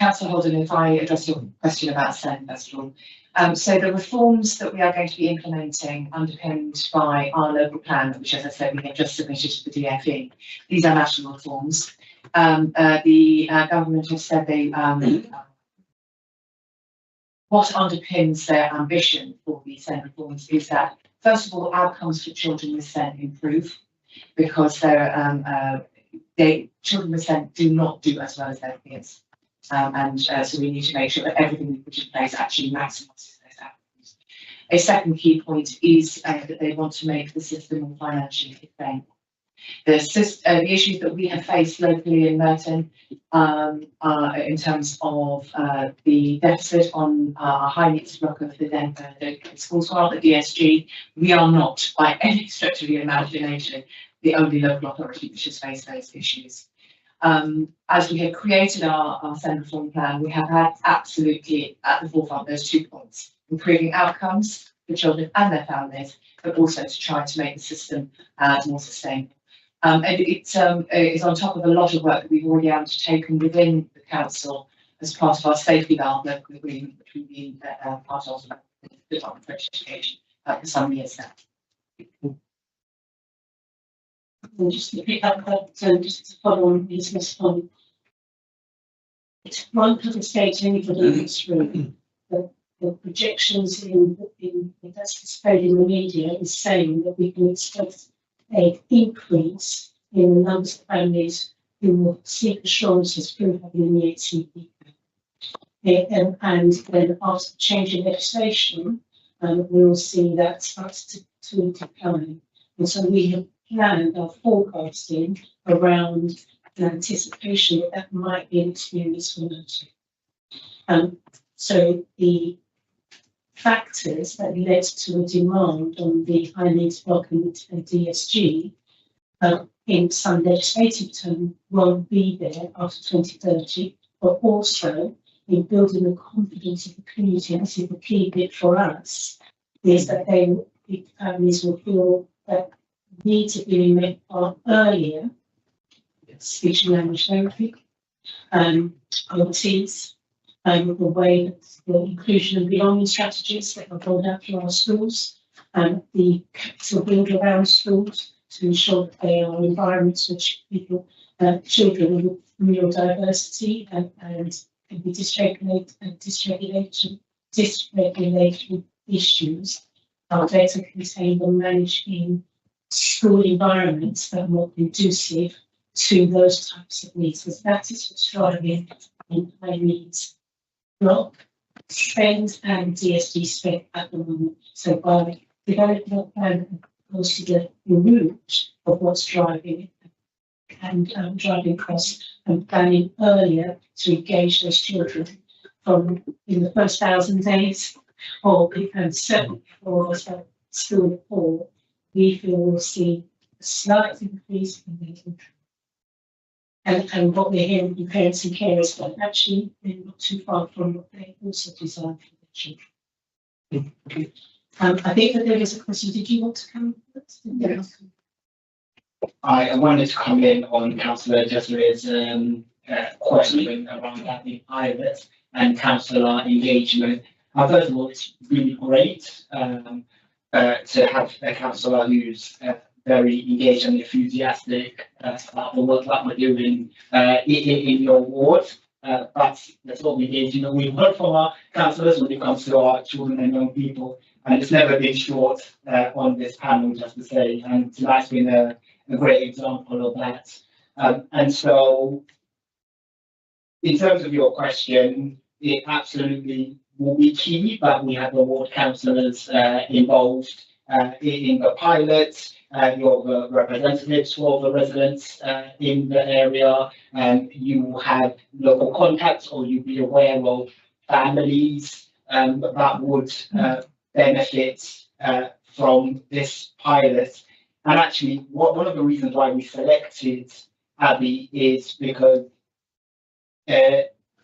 Councillor Holden, if I address your question about SEND, first of all. So the reforms that we are going to be implementing underpinned by our local plan, which, as I said, we have just submitted to the DFE. These are national reforms. The government has said they what underpins their ambition for these SEND reforms is that, first of all, outcomes for children with SEND improve, because children with SEND do not do as well as their peers. So we need to make sure that everything we put in place actually maximises those outcomes. A second key point is that they want to make the system more financially sustainable. The issues that we have faced locally in Merton in terms of the deficit on our high needs block of the schools file, the DSG, we are not by any stretch of the imagination the only local authority which has faced those issues. As we have created our SEND reform plan, we have had absolutely at the forefront those 2 points: improving outcomes for children and their families, but also to try to make the system more sustainable. And it is on top of a lot of work that we've already undertaken within the council as part of our safety valve local agreement, which we've been part of the Department for Education for some years now. And just to pick up that, just to follow on Elizabeth's point, it's one doesn't state anybody in this room, but the projections that's displayed in the media is saying that we can expect an increase in the numbers of families who will seek assurances through having an EHCP. And then after changing legislation, we will see that starts to decline. And so we have planned our forecasting around the anticipation that might be an experience for nurturing. So the factors that led to a demand on the high needs block and DSG in some legislative term won't be there after 2030, but also in building the confidence of the community. And this is the key bit for us, is that the families will feel that needs are being met earlier, speech and language therapy, OTs, the way that the inclusion and belonging strategies that are rolled out through our schools, the capital build around schools to ensure that they are environments which people, children with neurodiversity and can be dysregulated issues are better contained and managed in school environments that are more conducive to those types of needs. Because that is what's driving in high needs block spend and DSD spend at the moment. So by developing a plan goes to the root of what's driving it and driving costs and planning earlier to engage those children from in the first 1,000 days or certainly for school before, we feel we'll see a slight increase in the and what we're hearing from parents and carers, but actually they're not too far from what they also design for their children. I think that there is a question. Did you want to come? Yes. I wanted to come in on Councillor Jesseria's question around that the pilot and councillor engagement. First of all, it's really great to have a councillor who's very engaged and enthusiastic about the work that we're doing in your ward. That's what we did. You know, we work from our councillors when it comes to our children and young people, and it's never been short on this panel, just to say. And tonight's been a great example of that. And so, in terms of your question, it absolutely will be key that we have the ward councillors involved in the pilot. You're the representatives for the residents in the area, and you will have local contacts, or you'll be aware of families that would benefit from this pilot. And actually, one of the reasons why we selected Abby is because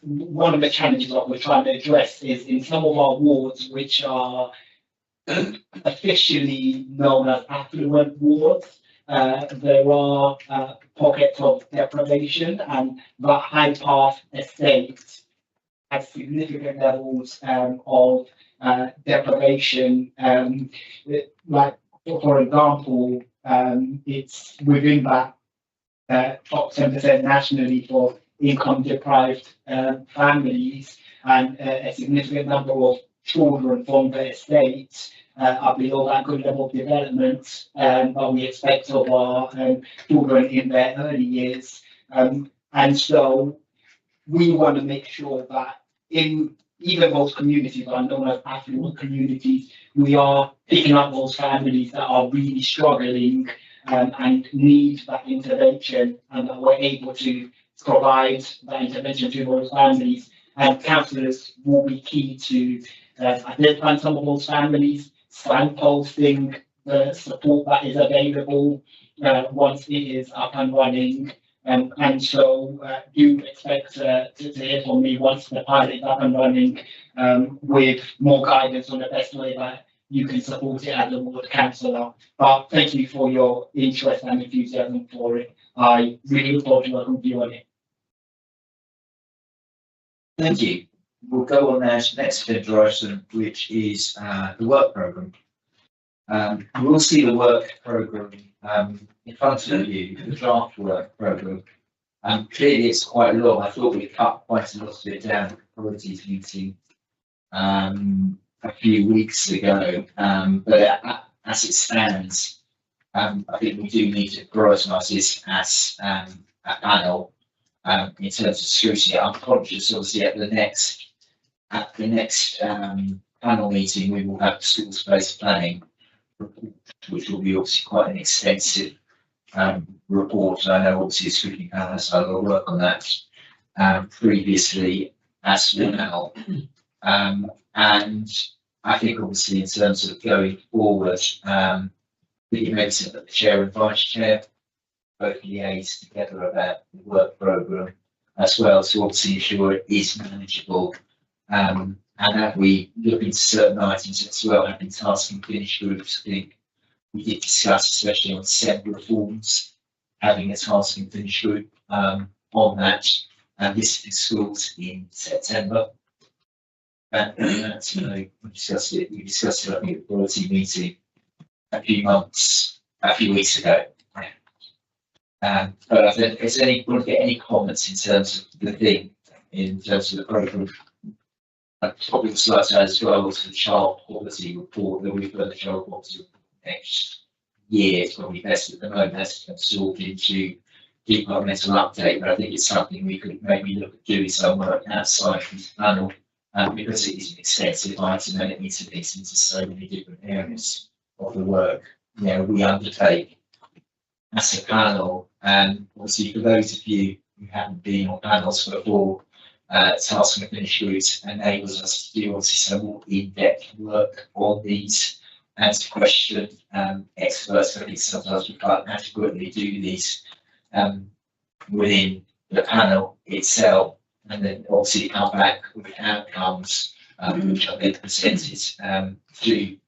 one of the challenges that we're trying to address is in some of our wards, which are officially known as affluent wards, there are pockets of deprivation, and that High Path estate has significant levels of deprivation. Like, for example, it's within that top 10% nationally for income deprived families, and a significant number of children from the estate are below that good level of development that we expect of our children in their early years. And so we want to make sure that in even those communities that are known as affluent communities, we are picking up those families that are really struggling and need that intervention, and that we're able to provide that intervention to those families. And councillors will be key to identifying some of those families, signposting the support that is available once it is up and running. And so do expect to hear from me once the pilot is up and running with more guidance on the best way that you can support it as a ward councillor. But thank you for your interest and enthusiasm for it. I really look forward to working with you on it. Thank you. We'll go on now to the next agenda item, which is the work programme. We'll see the work programme in front of you, the draft work programme. Clearly it's quite long. I thought we cut quite a lot of it down at the Priorities meeting a few weeks ago, but as it stands, I think we do need to prioritise this as a panel in terms of scrutiny. I'm conscious, obviously, at the next at the next panel meeting, we will have the schools-based planning report, which will be obviously quite an extensive report. I know obviously the scrutiny panel has done a lot of work on that previously as well. And I think obviously in terms of going forward, you mentioned that the chair and vice chair both liaise together about the work programme as well, to obviously ensure it is manageable. And that we look into certain items as well, having task and finish groups. I think we did discuss, especially on SEM reforms, having a task and finish group on that, and visiting schools in September. And we discussed it. We discussed it at the quality meeting a few weeks ago. But I think, is want to get any comments in terms of the thing, in terms of the programme? I'd probably like to add as well to the child poverty report that we've got the child poverty report next year. It's probably best at the moment that's absorbed into departmental update, but I think it's something we could maybe look at doing some work outside this panel, because it is an extensive item and it needs to fit into so many different areas of the work we undertake as a panel. And obviously for those of you who haven't been on panels before, task and finish groups enables us to do obviously some more in-depth work on these and to question experts. I think sometimes we can't adequately do these within the panel itself, and then obviously come back with outcomes which are then presented to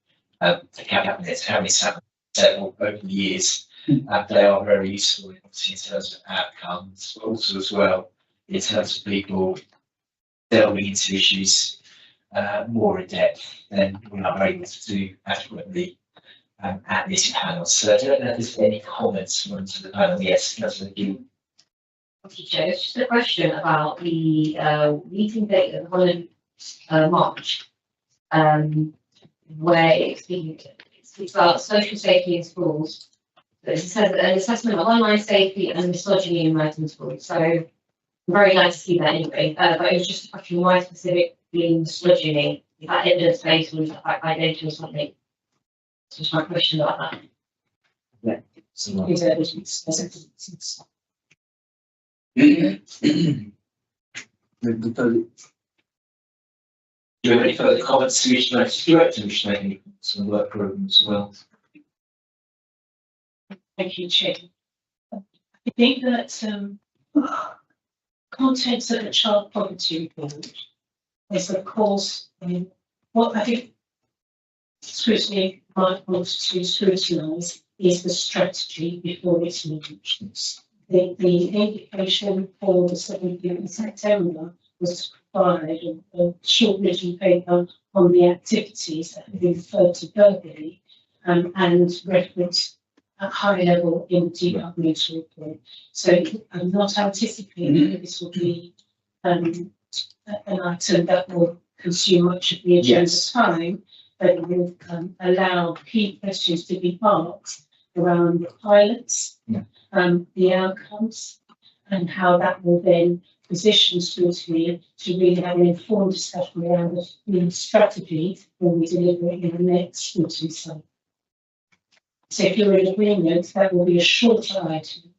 cabinets, having several over the years. They are very useful obviously in terms of outcomes, but also as well in terms of people delving into issues more in depth than we are able to do adequately at this panel. So I don't know if there's any comments from the panel. Yes, Councillor Gill. Chair, it's just a question about the meeting date of the March, where it's about social safety in schools. It says an assessment of online safety and misogyny in writing schools. So I'm very glad to see that anyway. But it was just a question, why specifically misogyny? Is that evidence based or is that by data or something? That's just my question about that. Yeah. Is evidence? Do you have any further comments to which to make some work programs as well? Thank you, Chair. I think that contents of the child poverty report is, of course, what I think scrutiny might want to scrutinise is the strategy before it's launched. The indication for the 17th of September was to provide a short written paper on the activities that have been referred to verbally and referenced at high level in the departmental report. So I'm not anticipating that this will be an item that will consume much of the agenda time, but it will allow key questions to be asked around the pilots, the outcomes, and how that will then position scrutiny to really have an informed discussion around the strategy when we deliver it in the next scrutiny cycle. So if you're in agreement, that will be a shorter item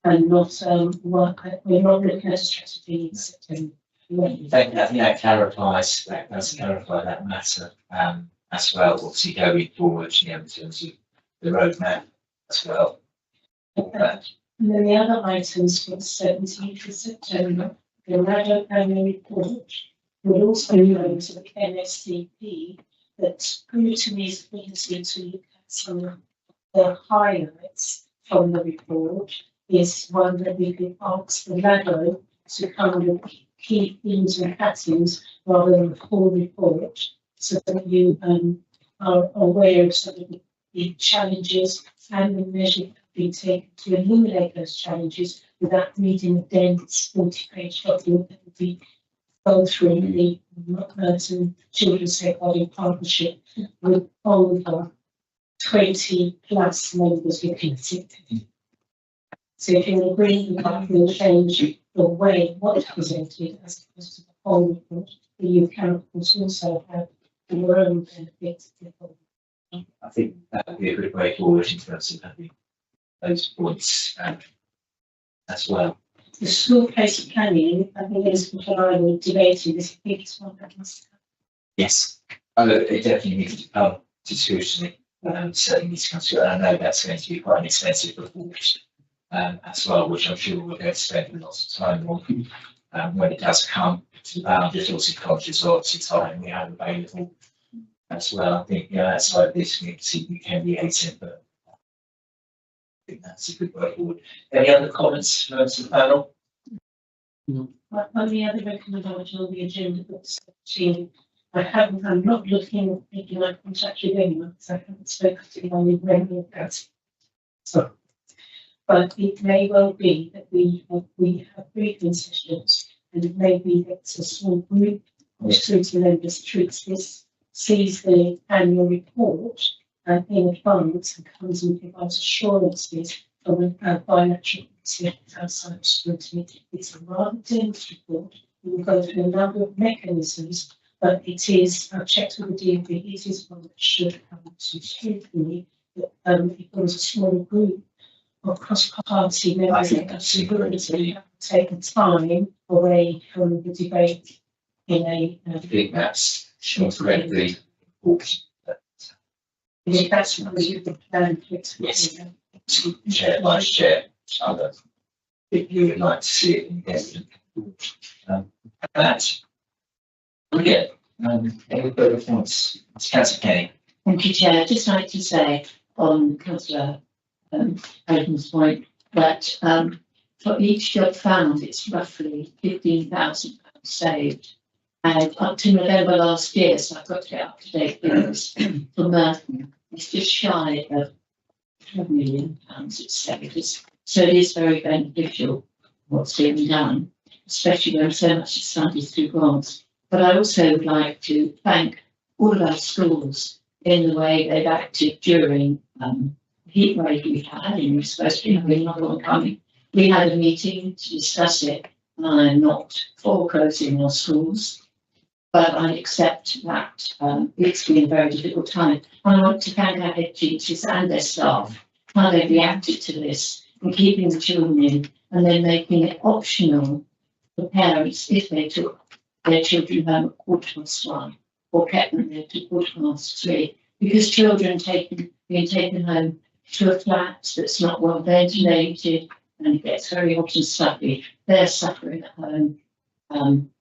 and not we're not looking at a strategy in September. Thank you. I think that clarifies that matter as well, obviously going forward, in terms of the roadmap as well. And then the other items for the 17th of September, the RADO annual report will also go to the NSCP that scrutiny's ability to look at some of the highlights from the report is one that we could ask the RADO to come with key themes and patterns rather than the full report, so that you are aware of some of the challenges and the measures that have been taken to eliminate those challenges without reading a dense 40-page document that will be go through the Merton Children's Safeguarding Partnership with over 20 plus members looking at it. So if you agree with that, we'll change the way what is presented as opposed to the whole report. you can of course also have your own benefits. I think that would be a good way forward in terms of having those points as well. The school-based planning, I think is what I would debate this biggest one that must come. Yes, it definitely needs to come to scrutiny. Certainly needs to come to, and I know that's going to be quite an expensive report as well, which I'm sure we're going to spend lots of time on when it does come. Just also conscious of the time we have available as well. I think, outside of this, we can liaise it, but I think that's a good way forward. Any other comments from the panel? On the other recommendation on the agenda, I'm not looking, thinking I contact with anyone, because I haven't spoken to anyone in regular about it. So, but it may well be that we have briefing sessions, and it may be that it's a small group of security members treats this, sees the annual report in advance and comes and provides assurances from a bilateral outside scrutiny. It's a rather dense report. We will go through a number of mechanisms, but it is, I've checked with the DMV, it is one that should come to scrutiny. It was a small group of cross-party members that security have taken time away from the debate in a. I think that's incredibly important. That's what we would plan to. Yes. Chair, Vice Chair, other, if you would like to see it in the that's brilliant. Any further points? Councillor Kenny. Thank you, Chair. I'd just like to say on Councillor Aiden's point that for each job found, it's roughly £15,000 saved. And up to November last year, so I've got to get up to date figures for Merton, it's just shy of £1 million it's saved. So it is very beneficial what's being done, especially when so much is funded through grants. But I also would like to thank all of our schools in the way they've acted during the heat wave we've had, and we're supposed to be having another one coming. We had a meeting to discuss it, and I'm not for closing our schools, but I accept that it's been a very difficult time. I want to thank our head teachers and their staff, how they reacted to this and keeping the children in, and then making it optional for parents if they took their children home at 1:15 or kept them there to 3:15, because children being taken home to a flat that's not well ventilated and it gets very hot and stuffy, they're suffering at home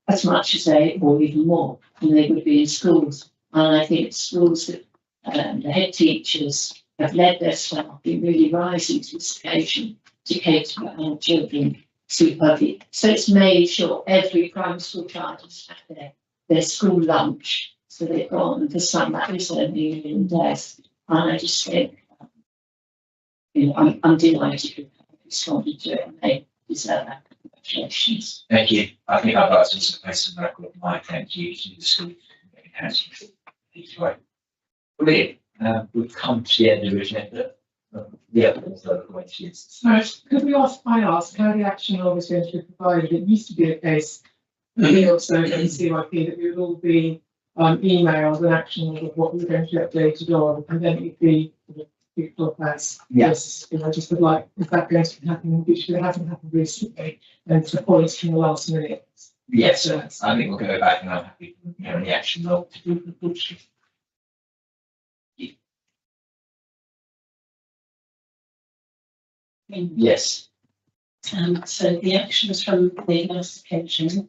as much as they, or even more, than they would be in schools. And I think schools that the head teachers have led their staff in really rising to this occasion to cater for our children superbly. So it's made sure every primary school child has had their school lunch. So they've gone, and for some that is only a million days. And I just think, I'm delighted with how they responded to it, and they deserve that. Congratulations. Thank you. I think I'd like to also place some record of my thank you to the school. Brilliant. We've come to the end of the agenda. So could we ask how the action law was going to be provided? It used to be a case, also in CYP, that we would all be emailed an action of what we were going to be updated on, and then it would be people as yes, I just would like, is that going to be happening, which hasn't happened recently, and to points from the last minute? Yes, I think we'll go back and I'm happy to the action law to do the bullshit. Yes. So the actions from the last occasion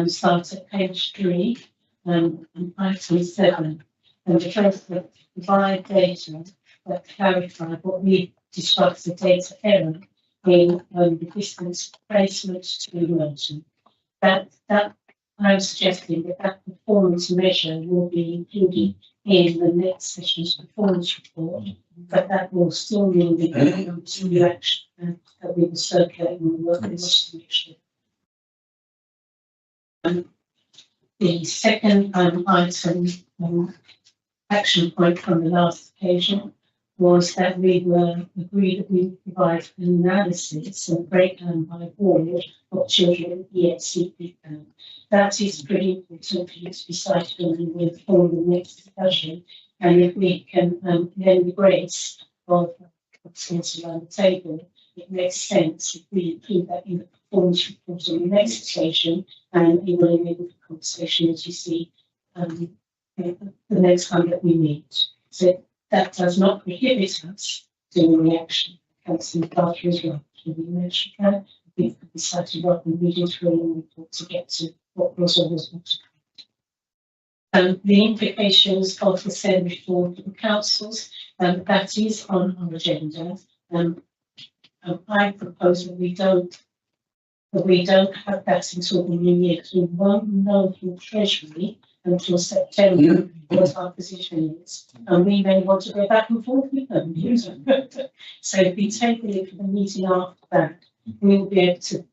start at page 3 and item 7, and the first to provide data that clarify what we describe as a data error in the distance placement to emerging. That I'm suggesting that performance measure will be included in the next session's performance report, but that will still mean the action that we will circulate and work with the The second item, action point from the last occasion, was that we were agreed that we would provide an analysis and breakdown by board of children with EHCP. That is pretty important for you to be cited on with for the next discussion. And if we can then the grace of what's around the table, it makes sense if we include that in the performance report on the next station, and it will enable the conversation as you see the next time that we meet. So that does not prohibit us doing the action. Councillor Carter as well. We mentioned that. I think it could be cited rather than reading through a report to get to what was always wanted. The implications of the said reform for the councils, that is on our agenda. I propose that we don't have that until the new year, because we won't know from Treasury until September what our position is, and we may want to go back and forth with them. So if we table it for the meeting after that, we will be able to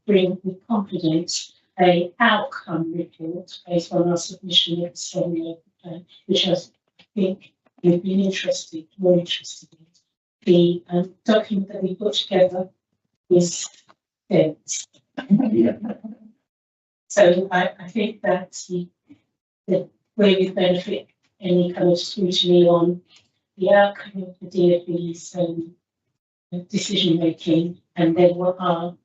bring with confidence a outcome report based on our submission of the semi-open plan, which I think you've been more interested in. The document that we put together is dense. So I think that the way we benefit any kind of scrutiny on the outcome of the DfE's decision making, and then what our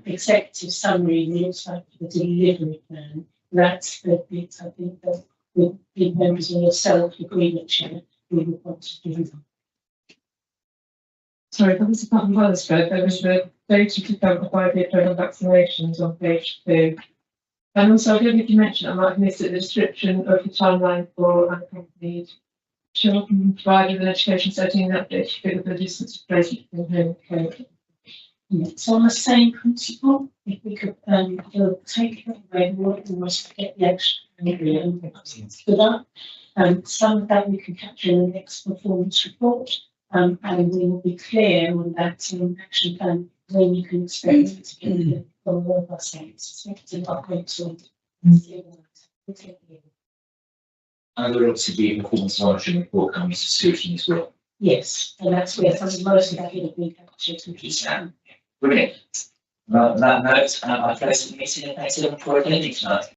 executive summary looks like for the delivery plan. That's the bit I think that with the members of yourself, agreement chair, we would want to do that. Sorry, that was a part of the spread. There was the data to cover 5-year total vaccinations on page 2. And also, I don't think you mentioned, I might have missed it, the description of the timeline for unaccompanied children provided in an education setting and updated figure for the distance of placement from home care. So on the same principle, if we could take it away, we almost get the extra for that. Some of that we can capture in the next performance report, and we will be clear on that action plan when you can expect it to get from all of our sites. And there will obviously be a performance monitoring report coming to scrutiny as well. yes, and that's where some of most of that will be captured. Brilliant. Well, on that note, I close the meeting and thanks everyone for attending tonight.